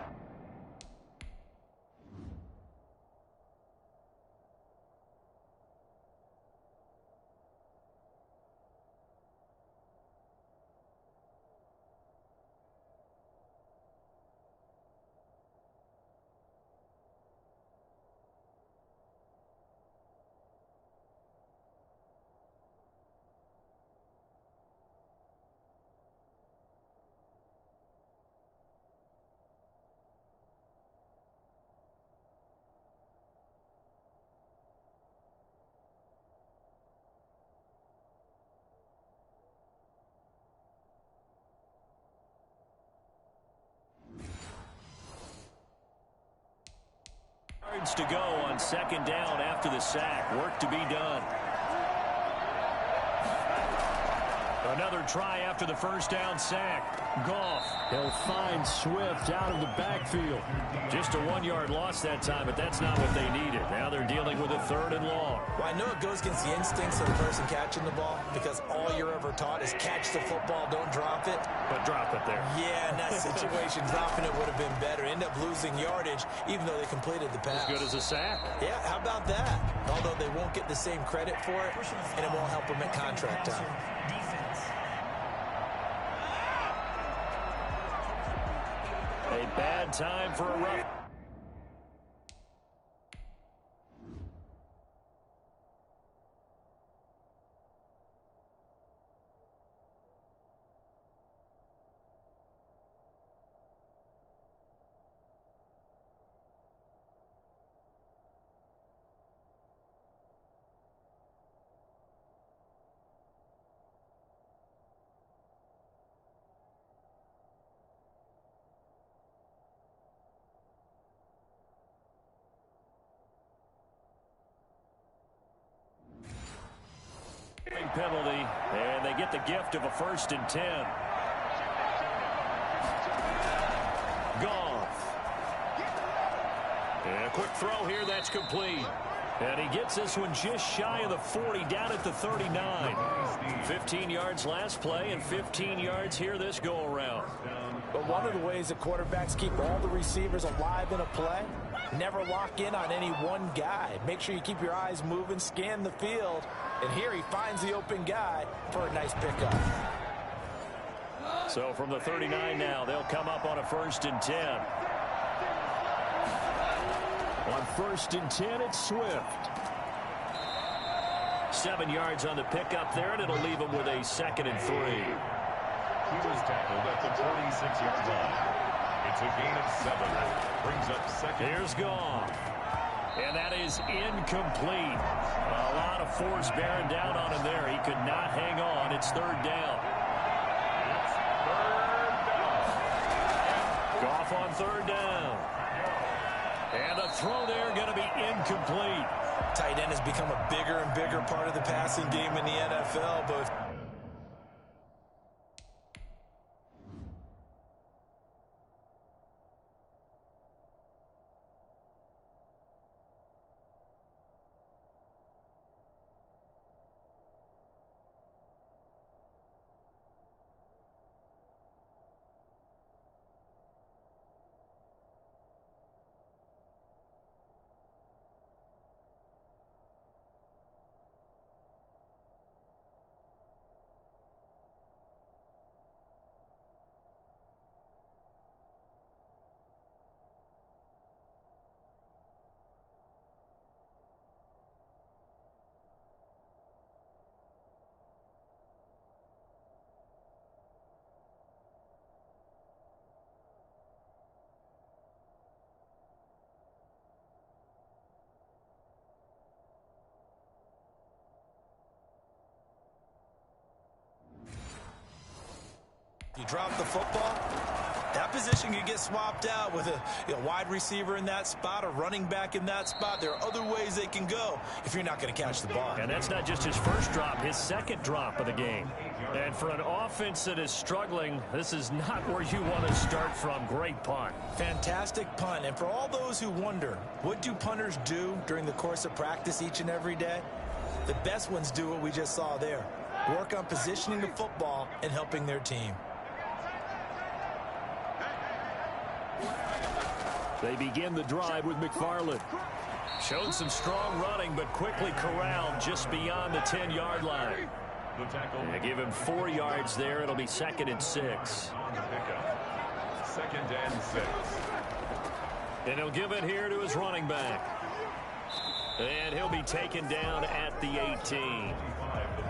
seconds to go on second down after the sack. Work to be done. Another try after the first down sack. Goff. He'll find Swift out of the backfield. Just a 1-yard loss that time, but that's not what they needed. Now they're dealing with a 3rd and long. Well, I know it goes against the instincts of the person catching the ball because all you're ever taught is catch the football, don't drop it. But drop it there. Yeah, in that situation, dropping it would have been better. End up losing yardage, even though they completed the pass. As good as a sack. Yeah, how about that? Although they won't get the same credit for it, and it won't help them at contract time. A bad time for a rough. Penalty, and they get the gift of a 1st and 10. Goff. And a quick throw here, that's complete. And he gets this one just shy of the 40, down at the 39. 15 yards last play and 15 yards here this go-around. But one of the ways that quarterbacks keep all the receivers alive in a play, never lock in on any one guy. Make sure you keep your eyes moving, scan the field, and here he finds the open guy for a nice pickup. So from the 39 now, they'll come up on a 1st and 10. On 1st and 10, it's Swift. 7 yards on the pickup there, and it'll leave him with a 2nd and 3. He was tackled at the 46-yard line. It's a gain of 7. Brings up 2nd. Here's Goff. And that is incomplete. A lot of force bearing down on him there. He could not hang on. It's 3rd down. It's 3rd down. Goff on 3rd down. And the throw there going to be incomplete. Tight end has become a bigger and bigger part of the passing game in the NFL, but you drop the football, that position could get swapped out with a wide receiver in that spot, a running back in that spot. There are other ways they can go if you're not going to catch the ball. And that's not just his first drop, his 2nd drop of the game. And for an offense that is struggling, this is not where you want to start from. Great punt. Fantastic punt. And for all those who wonder, what do punters do during the course of practice each and every day? The best ones do what we just saw there. Work on positioning the football and helping their team. They begin the drive with McFarland. Showed some strong running, but quickly corralled just beyond the 10-yard line. The tackle. They give him 4 yards there. It'll be 2nd and 6. On the pickup. 2nd and 6. And he'll give it here to his running back. And he'll be taken down at the 18.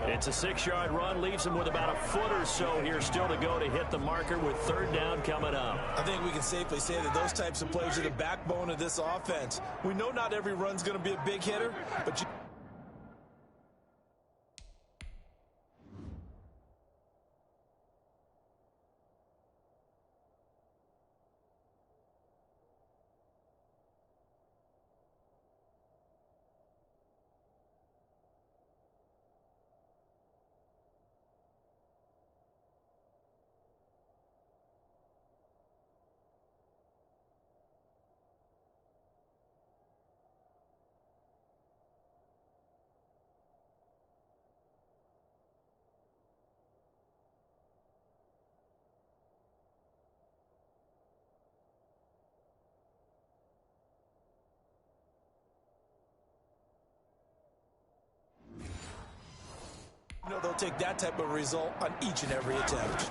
It's a 6-yard run, leaves him with about a foot or so here still to go to hit the marker with 3rd down coming up. I think we can safely say that those types of plays are the backbone of this offense. We know not every run's going to be a big hitter, but you take that type of result on each and every attempt.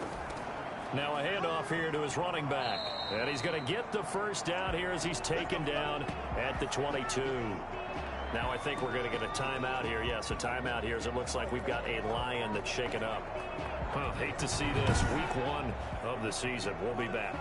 Now a handoff here to his running back. And he's going to get the first down here as he's taken down at the 22. Now I think we're going to get a timeout here. Yes, a timeout here as it looks like we've got a Lion that's shaken up. Hate to see this. Week 1 of the season. We'll be back.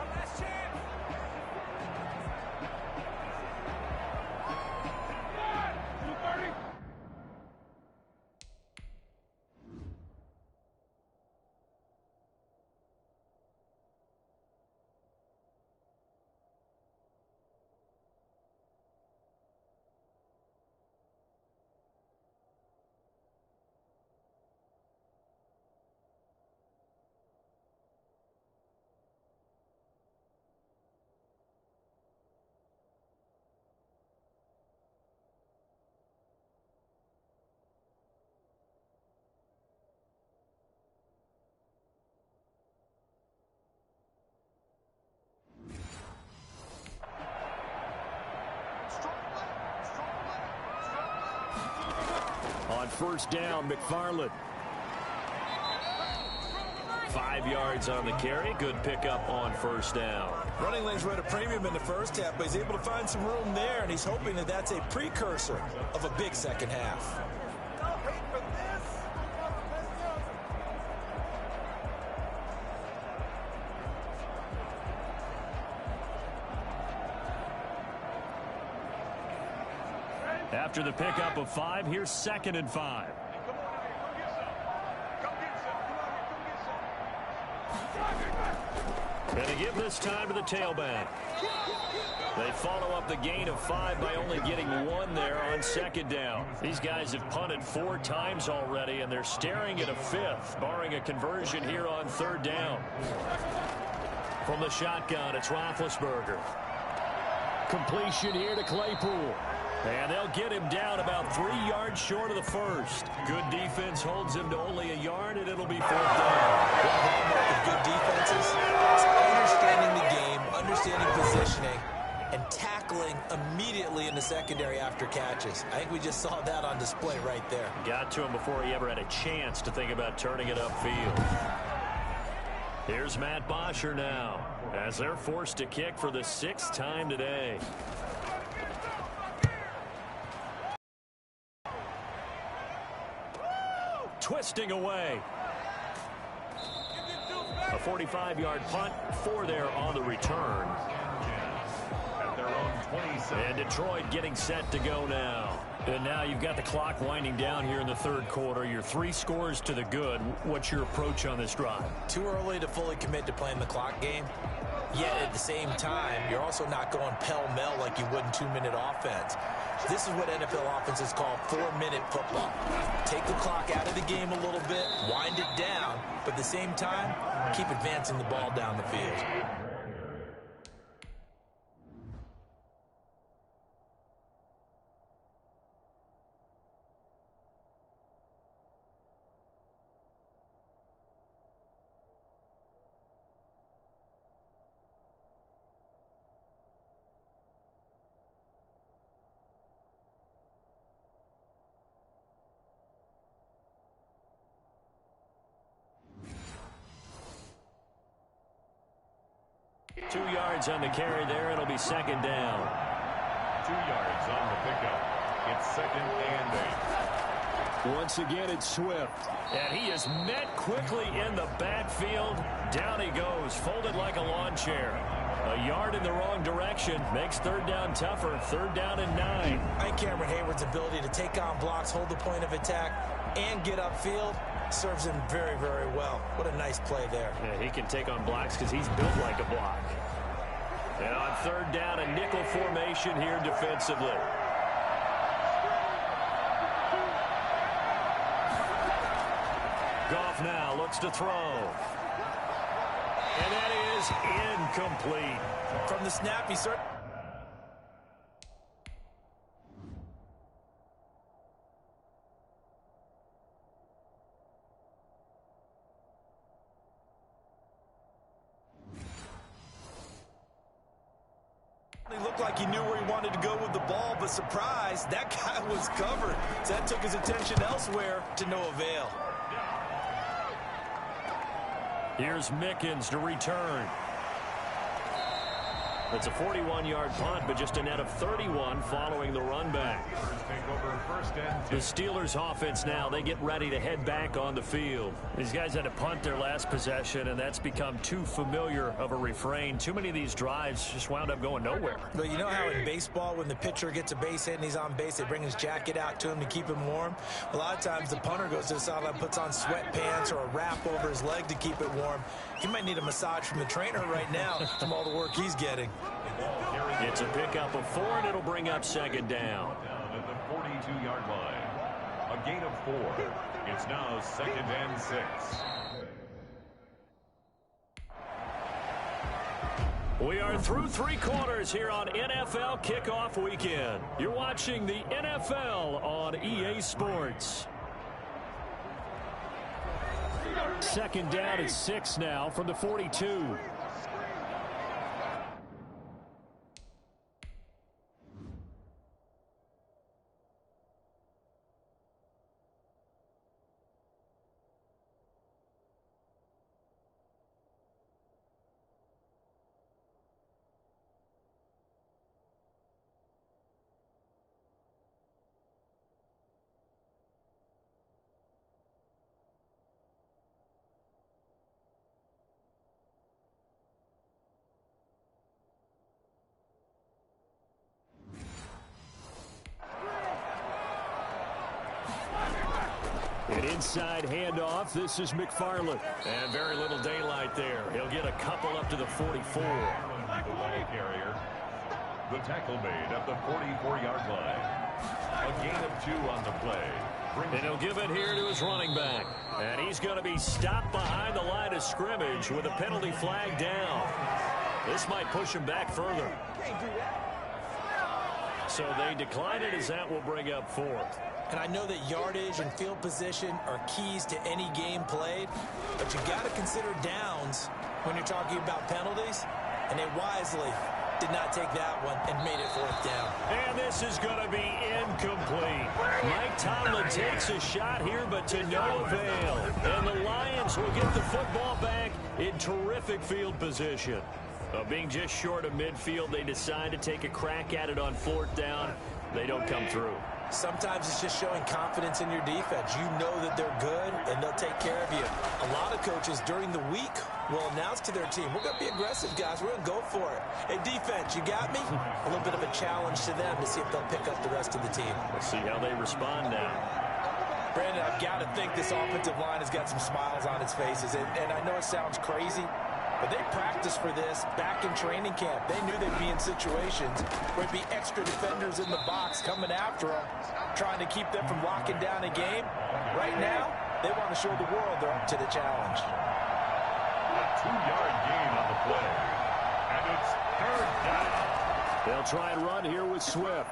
On first down, McFarland. 5 yards on the carry. Good pickup on first down. Running lanes were at a premium in the first half, but he's able to find some room there, and he's hoping that that's a precursor of a big second half. After the pickup of 5, here's 2nd and 5. And to give this time to the tailback. They follow up the gain of 5 by only getting 1 there on 2nd down. These guys have punted 4 times already, and they're staring at a 5th, barring a conversion here on 3rd down. From the shotgun, it's Roethlisberger. Completion here to Claypool. And they'll get him down about 3 yards short of the first. Good defense holds him to only a yard, and it'll be 4th down. The hallmark of good defenses is understanding the game, understanding positioning, and tackling immediately in the secondary after catches. I think we just saw that on display right there. Got to him before he ever had a chance to think about turning it upfield. Here's Matt Bosher now, as they're forced to kick for the 6th time today. Twisting away. A 45-yard punt, 4 there on the return. At their own 27. And Detroit getting set to go now. And now you've got the clock winding down here in the 3rd quarter. You're 3 scores to the good. What's your approach on this drive? Too early to fully commit to playing the clock game. Yet at the same time, you're also not going pell-mell like you would in 2-minute offense. This is what NFL offenses call 4-minute football. Take the clock out of the game a little bit, wind it down, but at the same time, keep advancing the ball down the field. Two yards on the carry there. It'll be 2nd down. 2 yards on the pickup. It's 2nd and 8. Once again, it's Swift. And he is met quickly in the backfield. Down he goes, folded like a lawn chair. A yard in the wrong direction makes 3rd down tougher. 3rd down and 9. I think Cameron Hayward's ability to take on blocks, hold the point of attack, and get upfield serves him very, very well. What a nice play there. Yeah, he can take on blocks because he's built like a block. And on 3rd down, a nickel formation here defensively. Goff now looks to throw. And that is incomplete. From the snap, he certainly... He looked like he knew where he wanted to go with the ball, but surprise, that guy was covered. So that took his attention elsewhere to no avail. Here's Mickens to return. It's a 41-yard punt, but just a net of 31 following the run back. The Steelers offense now, they get ready to head back on the field. These guys had to punt their last possession, and that's become too familiar of a refrain. Too many of these drives just wound up going nowhere. But you know how in baseball, when the pitcher gets a base hit and he's on base, they bring his jacket out to him to keep him warm? A lot of times the punter goes to the sideline, puts on sweatpants or a wrap over his leg to keep it warm. He might need a massage from the trainer right now from all the work he's getting. It's a pickup of 4, and it'll bring up second down. Down at the 42-yard line. A gain of 4. It's now 2nd and 6. We are through 3 quarters here on NFL Kickoff Weekend. You're watching the NFL on EA Sports. Second down at 6 now from the 42. An inside handoff. This is McFarland. And very little daylight there. He'll get a couple up to the 44. The ball carrier. The tackle made at the 44-yard line. A gain of 2 on the play. And he'll give it here to his running back. And he's going to be stopped behind the line of scrimmage with a penalty flag down. This might push him back further. So they decline it as that will bring up 4th. And I know that yardage and field position are keys to any game played, but you got to consider downs when you're talking about penalties, and they wisely did not take that one and made it 4th down. And this is going to be incomplete. Mike Tomlin takes a shot here, but to no avail. And the Lions will get the football back in terrific field position. Being just short of midfield, they decide to take a crack at it on 4th down. They don't come through. Sometimes it's just showing confidence in your defense. You know that they're good, and they'll take care of you. A lot of coaches during the week will announce to their team, we're going to be aggressive, guys. We're going to go for it. Hey, defense, you got me? A little bit of a challenge to them to see if they'll pick up the rest of the team. We'll see how they respond now. Brandon, I've got to think this offensive line has got some smiles on its faces, and I know it sounds crazy, but they practiced for this back in training camp. They knew they'd be in situations where there'd be extra defenders in the box coming after them, trying to keep them from locking down a game. Right now, they want to show the world they're up to the challenge. A 2-yard gain on the play. And it's 3rd down. They'll try and run here with Swift.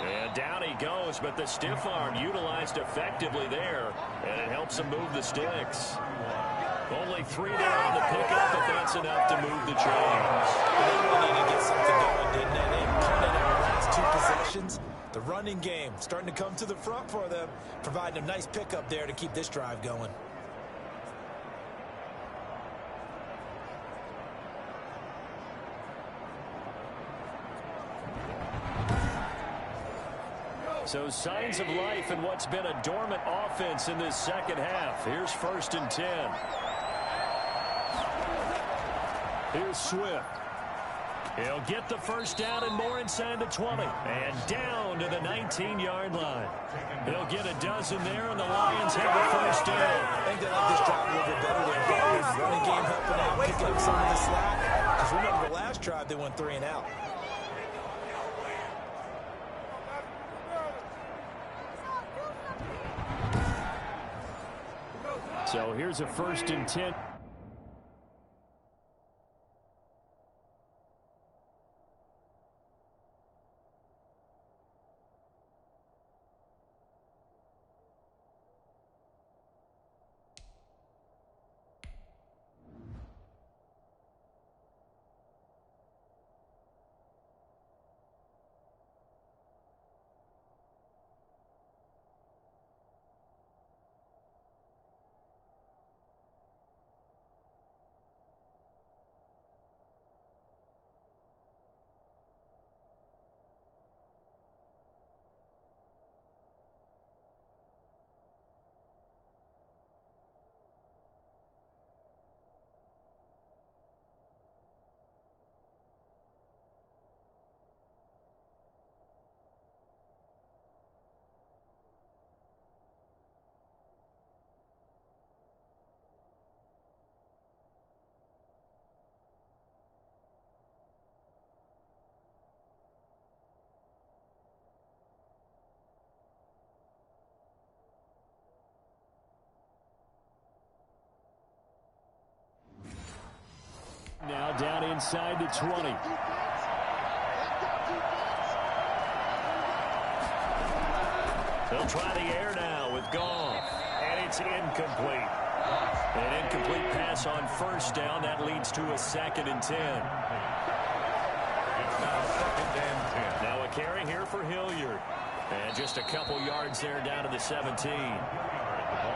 And down he goes, but the stiff arm utilized effectively there, and it helps him move the sticks. Only 3 there on the pickup, but that's enough to move the chains. They really need to get something going, didn't they? They punted in the last 2 possessions. The running game starting to come to the front for them, providing a nice pickup there to keep this drive going. So signs of life in what's been a dormant offense in this second half. Here's 1st and 10. Here's Swift. He'll get the 1st down and more inside the 20. And down to the 19-yard line. He'll get a dozen there, and the Lions have the 1st down. I think they like this drive a little bit better than Butler's running game helping out, picking up some of the slack. Because remember, the last drive, they went 3 and out. So here's a 1st and 10. now down inside the 20. They'll try the air now with Goff, and it's incomplete. An incomplete pass on first down. That leads to a 2nd and 10. It's now 2nd and 10. Now a carry here for Hilliard. And just a couple yards there down to the 17.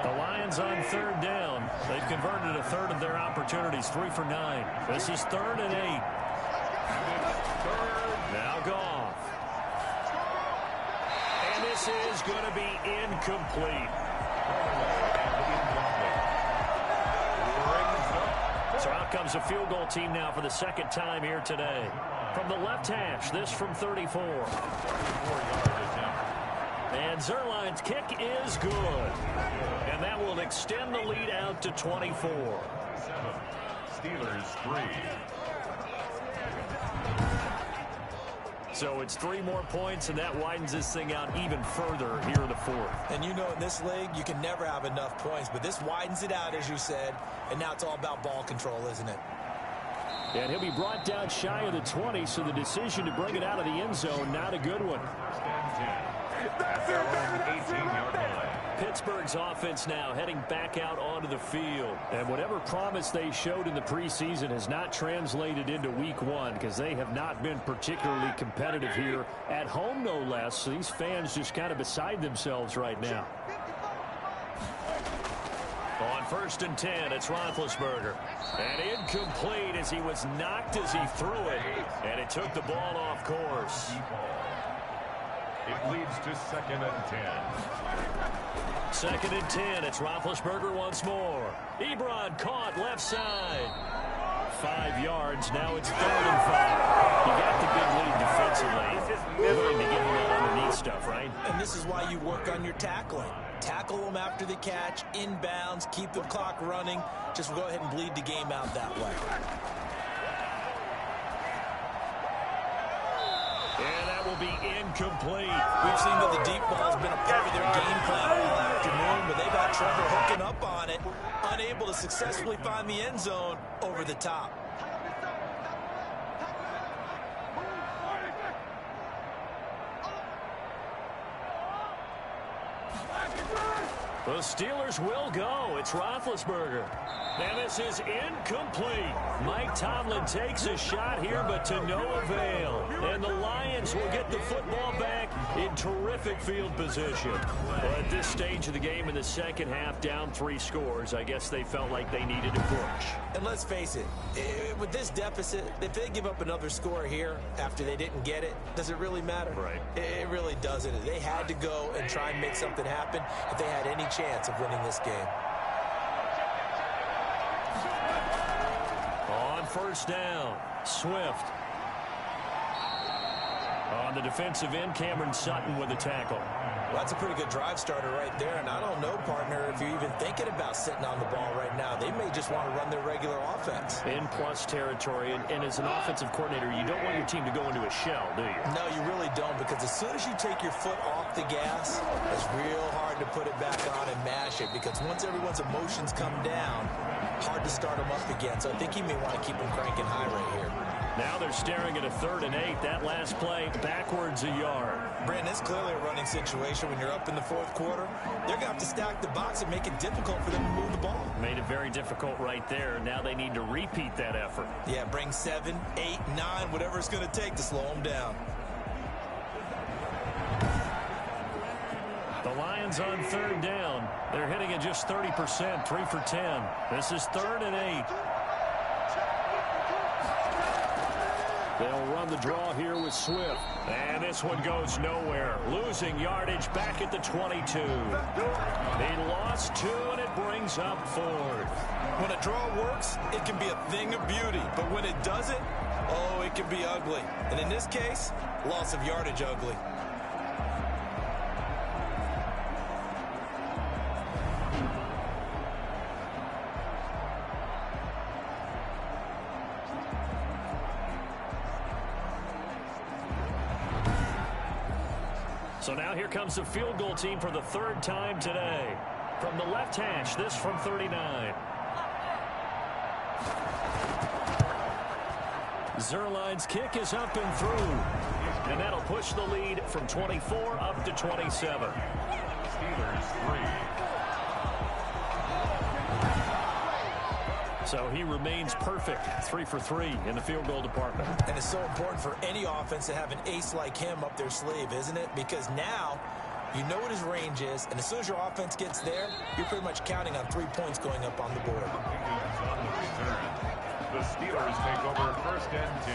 The Lions on 3rd down. They've converted a third of their opportunities, 3 for 9. This is 3rd and 8. Now Goff. And this is going to be incomplete. So out comes a field goal team now for the 2nd time here today. From the left hash, this from 34. And Zerline's kick is good. And that will extend the lead out to 24. Steelers 3. So it's 3 more points, and that widens this thing out even further here in the 4th. And you know, in this league, you can never have enough points, but this widens it out, as you said, and now it's all about ball control, isn't it? And he'll be brought down shy of the 20, so the decision to bring it out of the end zone, not a good one. Pittsburgh's offense now heading back out onto the field. And whatever promise they showed in the preseason has not translated into week 1 because they have not been particularly competitive here at home, no less. So these fans just kind of beside themselves right now. On 1st and 10, it's Roethlisberger. And incomplete as he was knocked as he threw it. And it took the ball off course. It leads to 2nd and 10. 2nd and 10. It's Roethlisberger once more. Ebron caught left side. 5 yards. Now it's 3rd and 5. You got the big lead defensively. Willing to get him that underneath stuff, right? And this is why you work on your tackling. Tackle them after the catch, inbounds, keep the clock running. Just go ahead and bleed the game out that way. And that will be incomplete. We've seen that the deep ball has been a part of their game plan all afternoon, but they've had trouble hooking up on it, unable to successfully find the end zone over the top. The Steelers will go. It's Roethlisberger. And this is incomplete. Mike Tomlin takes a shot here, but to no avail. And the Lions will get the football back in terrific field position. Well, at this stage of the game in the 2nd half, down 3 scores, I guess they felt like they needed to push. And let's face it, with this deficit, if they give up another score here after they didn't get it, does it really matter? Right. It really doesn't. They had to go and try and make something happen if they had any chance of winning this game. On 1st down, Swift. On the defensive end, Cameron Sutton with a tackle. Well, that's a pretty good drive starter right there, and I don't know, partner, if you're even thinking about sitting on the ball right now. They may just want to run their regular offense. In plus territory, and as an offensive coordinator, you don't want your team to go into a shell, do you? No, you really don't, because as soon as you take your foot off the gas, it's real hard to put it back on and mash it, because once everyone's emotions come down, hard to start them up again. So I think he may want to keep them cranking high right here. Now they're staring at a 3rd and 8. That last play, backwards a yard. Brandon, it's clearly a running situation when you're up in the 4th quarter. They're going to have to stack the box and make it difficult for them to move the ball. Made it very difficult right there. Now they need to repeat that effort. Yeah, bring 7, 8, 9, whatever it's going to take to slow them down. The Lions on 3rd down. They're hitting at just 30%, 3 for 10. This is 3rd and 8. They'll run the draw here with Swift. And this one goes nowhere. Losing yardage back at the 22. He lost 2, and it brings up 4th. When a draw works, it can be a thing of beauty. But when it doesn't, oh, it can be ugly. And in this case, loss of yardage ugly. So now here comes the field goal team for the 3rd time today. From the left hash, this from 39. Zerline's kick is up and through. And that'll push the lead from 24 up to 27. Steelers 3. So he remains perfect, 3 for 3 in the field goal department. And it's so important for any offense to have an ace like him up their sleeve, isn't it? Because now you know what his range is, and as soon as your offense gets there, you're pretty much counting on 3 points going up on the board. On the return. The Steelers take over 1st and 10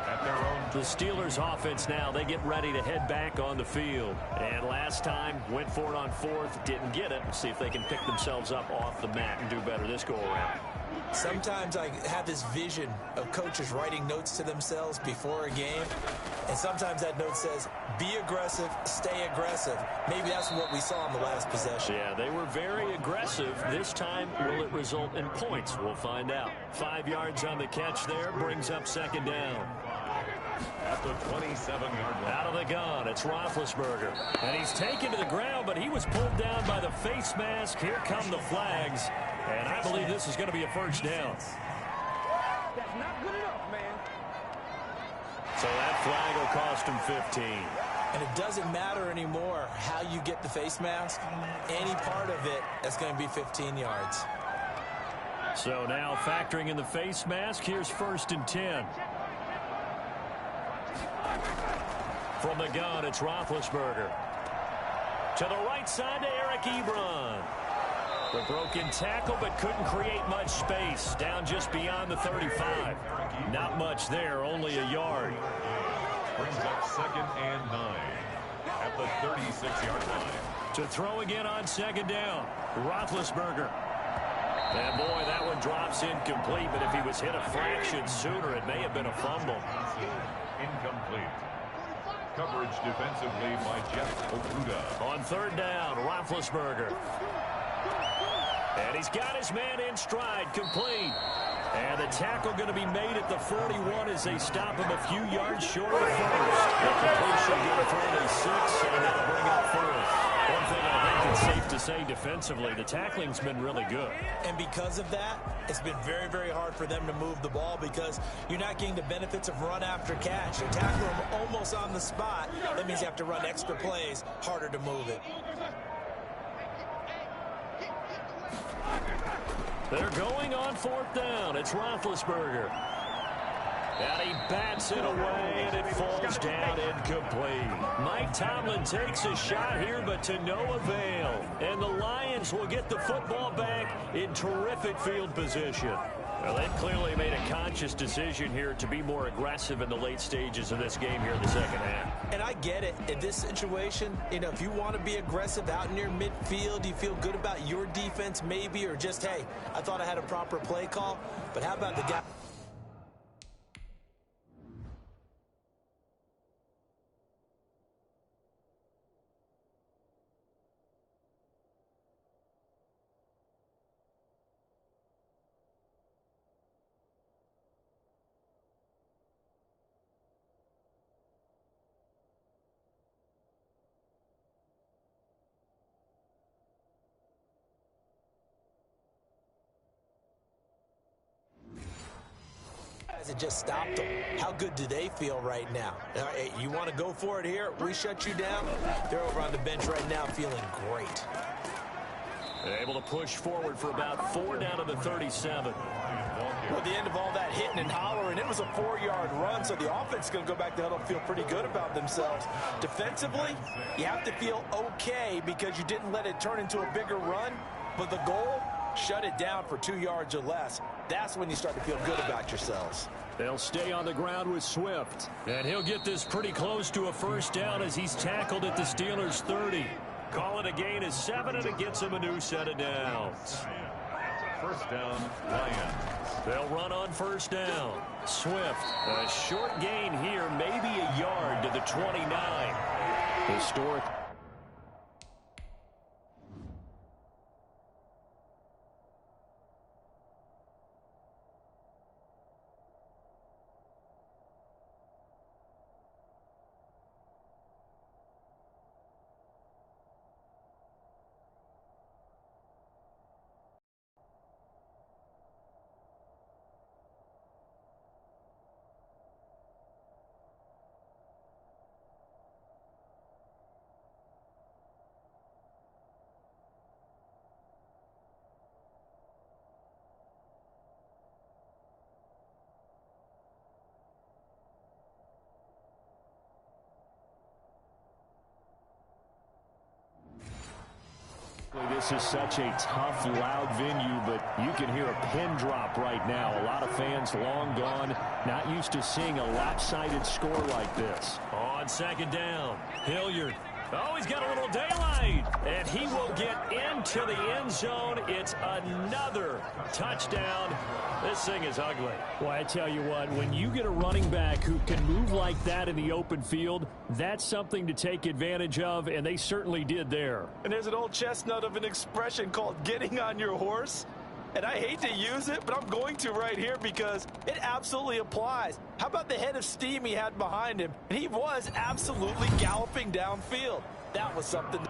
at their own. The Steelers offense now, they get ready to head back on the field. And last time, went for it on 4th, didn't get it. See if they can pick themselves up off the mat and do better this go-around. Sometimes I have this vision of coaches writing notes to themselves before a game, and sometimes that note says, be aggressive, stay aggressive. Maybe that's what we saw in the last possession. Yeah, they were very aggressive. This time, will it result in points? We'll find out. 5 yards on the catch there, brings up 2nd down. At the 27-yard line. Out of the gun, it's Roethlisberger. And he's taken to the ground, but he was pulled down by the face mask. Here come the flags. And I believe this is going to be a 1st down. That's not good enough, man. So that flag will cost him 15. And it doesn't matter anymore how you get the face mask. Any part of it, that's going to be 15 yards. So now factoring in the face mask, here's 1st and 10. From the gun, it's Roethlisberger. To the right side to Eric Ebron. The broken tackle, but couldn't create much space. Down just beyond the 35. Not much there, only a yard. Brings up 2nd and 9 at the 36-yard line. To throw again on 2nd down. Roethlisberger. And boy, that one drops incomplete, but if he was hit a fraction sooner, it may have been a fumble. Incomplete. Coverage defensively by Jeff Okuda. On 3rd down, Roethlisberger. And he's got his man in stride, complete. And the tackle going to be made at the 41 as they stop him a few yards short of the 1st. The completion going to throw a 6, and that'll bring up 4th. One thing I think it's safe to say defensively, the tackling's been really good. And because of that, it's been very, very hard for them to move the ball because you're not getting the benefits of run after catch. You tackle them almost on the spot. That means you have to run extra plays, harder to move it. They're going on 4th down. It's Roethlisberger. And he bats it away, and it falls down incomplete. Mike Tomlin takes a shot here, but to no avail. And the Lions will get the football back in terrific field position. Well, they've clearly made a conscious decision here to be more aggressive in the late stages of this game here in the 2nd half. And I get it. In this situation, you know, if you want to be aggressive out near midfield, you feel good about your defense maybe, or just, hey, I thought I had a proper play call. But how about the guy? It just stopped them. How good do they feel right now? Hey, you want to go for it here? We shut you down. They're over on the bench right now feeling great. They're able to push forward for about 4 down to the 37. Well, at the end of all that hitting and hollering, it was a 4-yard run, so the offense is going to go back to huddle and feel pretty good about themselves. Defensively, you have to feel okay because you didn't let it turn into a bigger run, but the goal, shut it down for 2 yards or less. That's when you start to feel good about yourselves. They'll stay on the ground with Swift. And he'll get this pretty close to a 1st down as he's tackled at the Steelers' 30. Call it a gain of 7, and it gets him a new set of downs. 1st down, Lions. They'll run on 1st down. Swift, a short gain here, maybe a yard to the 29. Historic. This is such a tough, loud venue, but you can hear a pin drop right now. A lot of fans long gone, not used to seeing a lopsided score like this. On second down, Hilliard. Oh, he's got a little daylight, and he will get into the end zone. It's another touchdown. This thing is ugly. Well, I tell you what, when you get a running back who can move like that in the open field, that's something to take advantage of, and they certainly did there. And there's an old chestnut of an expression called getting on your horse. And I hate to use it, but I'm going to right here because it absolutely applies. How about the head of steam he had behind him? And he was absolutely galloping downfield. That was something.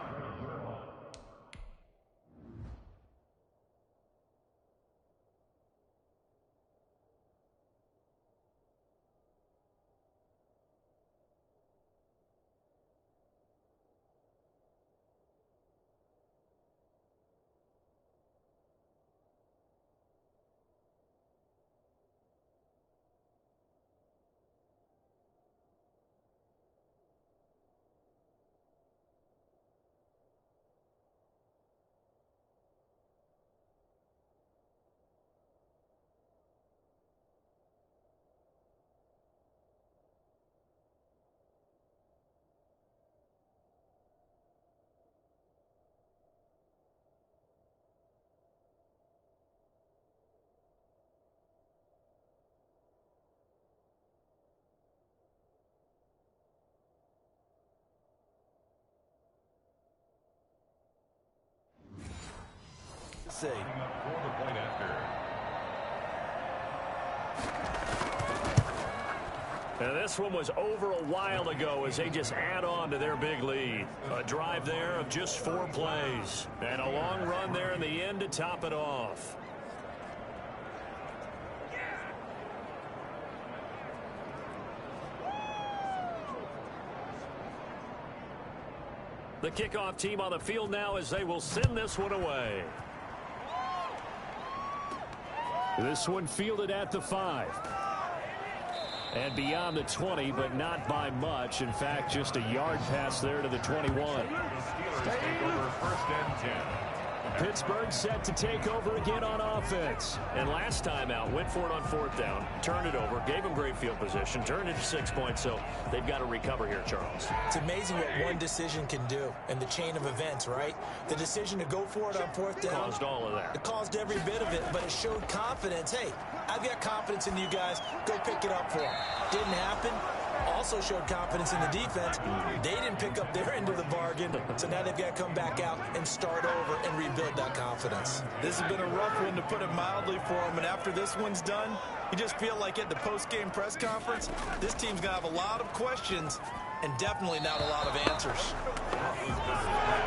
And this one was over a while ago as they just add on to their big lead. A drive there of just 4 plays. And a long run there in the end to top it off. The kickoff team on the field now as they will send this one away. This one fielded at the 5. And beyond the 20, but not by much. In fact, just a yard pass there to the 21. Steelers take over 1st and 10. Pittsburgh set to take over again on offense. And last time out, went for it on 4th down, turned it over, gave them great field position, turned it to 6 points, so they've got to recover here, Charles. It's amazing what one decision can do in the chain of events, right? The decision to go for it on 4th down. Caused all of that. It caused every bit of it, but it showed confidence. Hey, I've got confidence in you guys. Go pick it up for them. Didn't happen. Also showed confidence in the defense. They didn't pick up their end of the bargain, so now they've got to come back out and start over and rebuild that confidence. This has been a rough one, to put it mildly, for them, and after this one's done, you just feel like at the post-game press conference, this team's going to have a lot of questions and definitely not a lot of answers.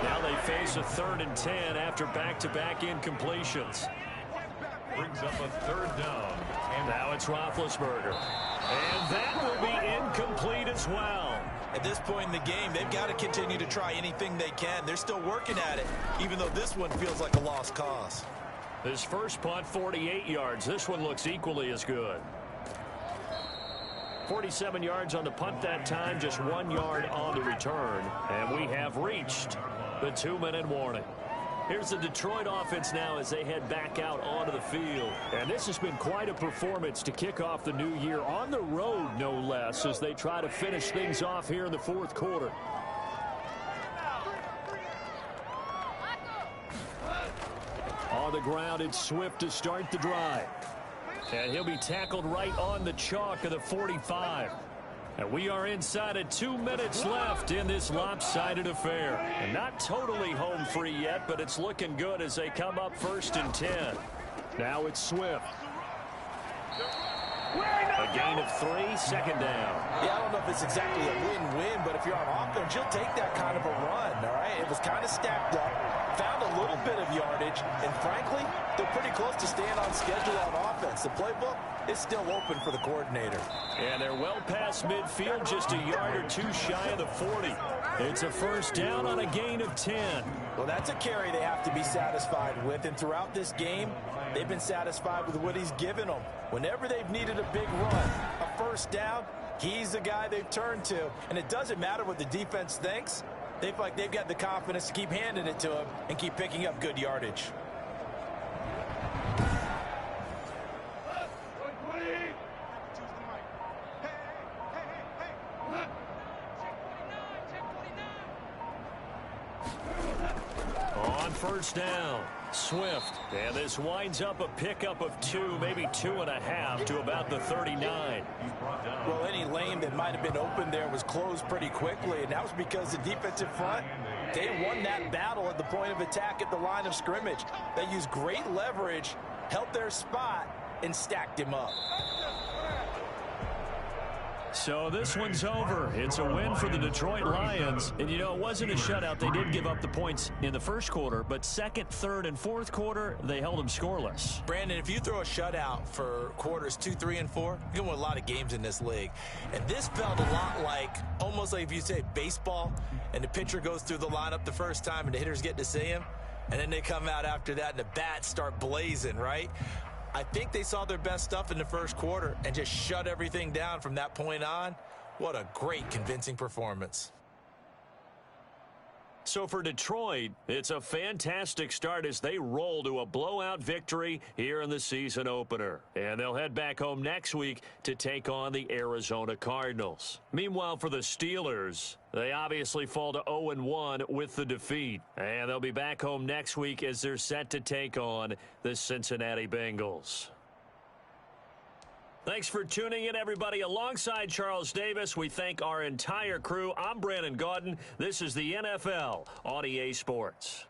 Now they face a 3rd and 10 after back-to-back incompletions. Brings up a 3rd down. And now it's Roethlisberger. And that will be incomplete as well. At this point in the game, they've got to continue to try anything they can. They're still working at it, even though this one feels like a lost cause. His first punt, 48 yards. This one looks equally as good. 47 yards on the punt that time, just 1 yard on the return. And we have reached the 2-minute warning. Here's the Detroit offense now as they head back out onto the field. And this has been quite a performance to kick off the new year on the road, no less, as they try to finish things off here in the 4th quarter. On the ground, it's Swift to start the drive. And he'll be tackled right on the chalk of the 45. And we are inside of 2 minutes left in this lopsided affair. And not totally home free yet, but it's looking good as they come up 1st and 10. Now it's Swift. A gain of 3, 2nd down. Yeah, I don't know if it's exactly a win-win, but if you're on offense, you'll take that kind of a run, all right? It was kind of stacked up, found a little bit of yardage, and frankly, they're pretty close to staying on schedule on offense. The playbook is still open for the coordinator. And they're well past midfield, just a yard or 2 shy of the 40. It's a 1st down on a gain of 10. Well, that's a carry they have to be satisfied with, and throughout this game, they've been satisfied with what he's given them. Whenever they've needed a big run, a 1st down, he's the guy they've turned to. And it doesn't matter what the defense thinks. They feel like they've got the confidence to keep handing it to him and keep picking up good yardage. On first down, Swift. And this winds up a pickup of 2, maybe 2.5 to about the 39. Well, any lane that might have been open there was closed pretty quickly, and that was because the defensive front, they won that battle at the point of attack at the line of scrimmage. They used great leverage, held their spot, and stacked him up. So this one's over. It's a win for the Detroit Lions. And, you know, it wasn't a shutout. They did give up the points in the first quarter, but second, third, and fourth quarter, they held them scoreless. Brandon, if you throw a shutout for quarters 2, 3, and 4, you're going to win a lot of games in this league. And this felt a lot like, almost like if you say baseball, and the pitcher goes through the lineup the first time and the hitters get to see him, and then they come out after that and the bats start blazing, right? I think they saw their best stuff in the first quarter and just shut everything down from that point on. What a great, convincing performance. So for Detroit, it's a fantastic start as they roll to a blowout victory here in the season opener. And they'll head back home next week to take on the Arizona Cardinals. Meanwhile, for the Steelers, they obviously fall to 0-1 with the defeat. And they'll be back home next week as they're set to take on the Cincinnati Bengals. Thanks for tuning in, everybody. Alongside Charles Davis, we thank our entire crew. I'm Brandon Gaudin. This is the NFL on EA Sports.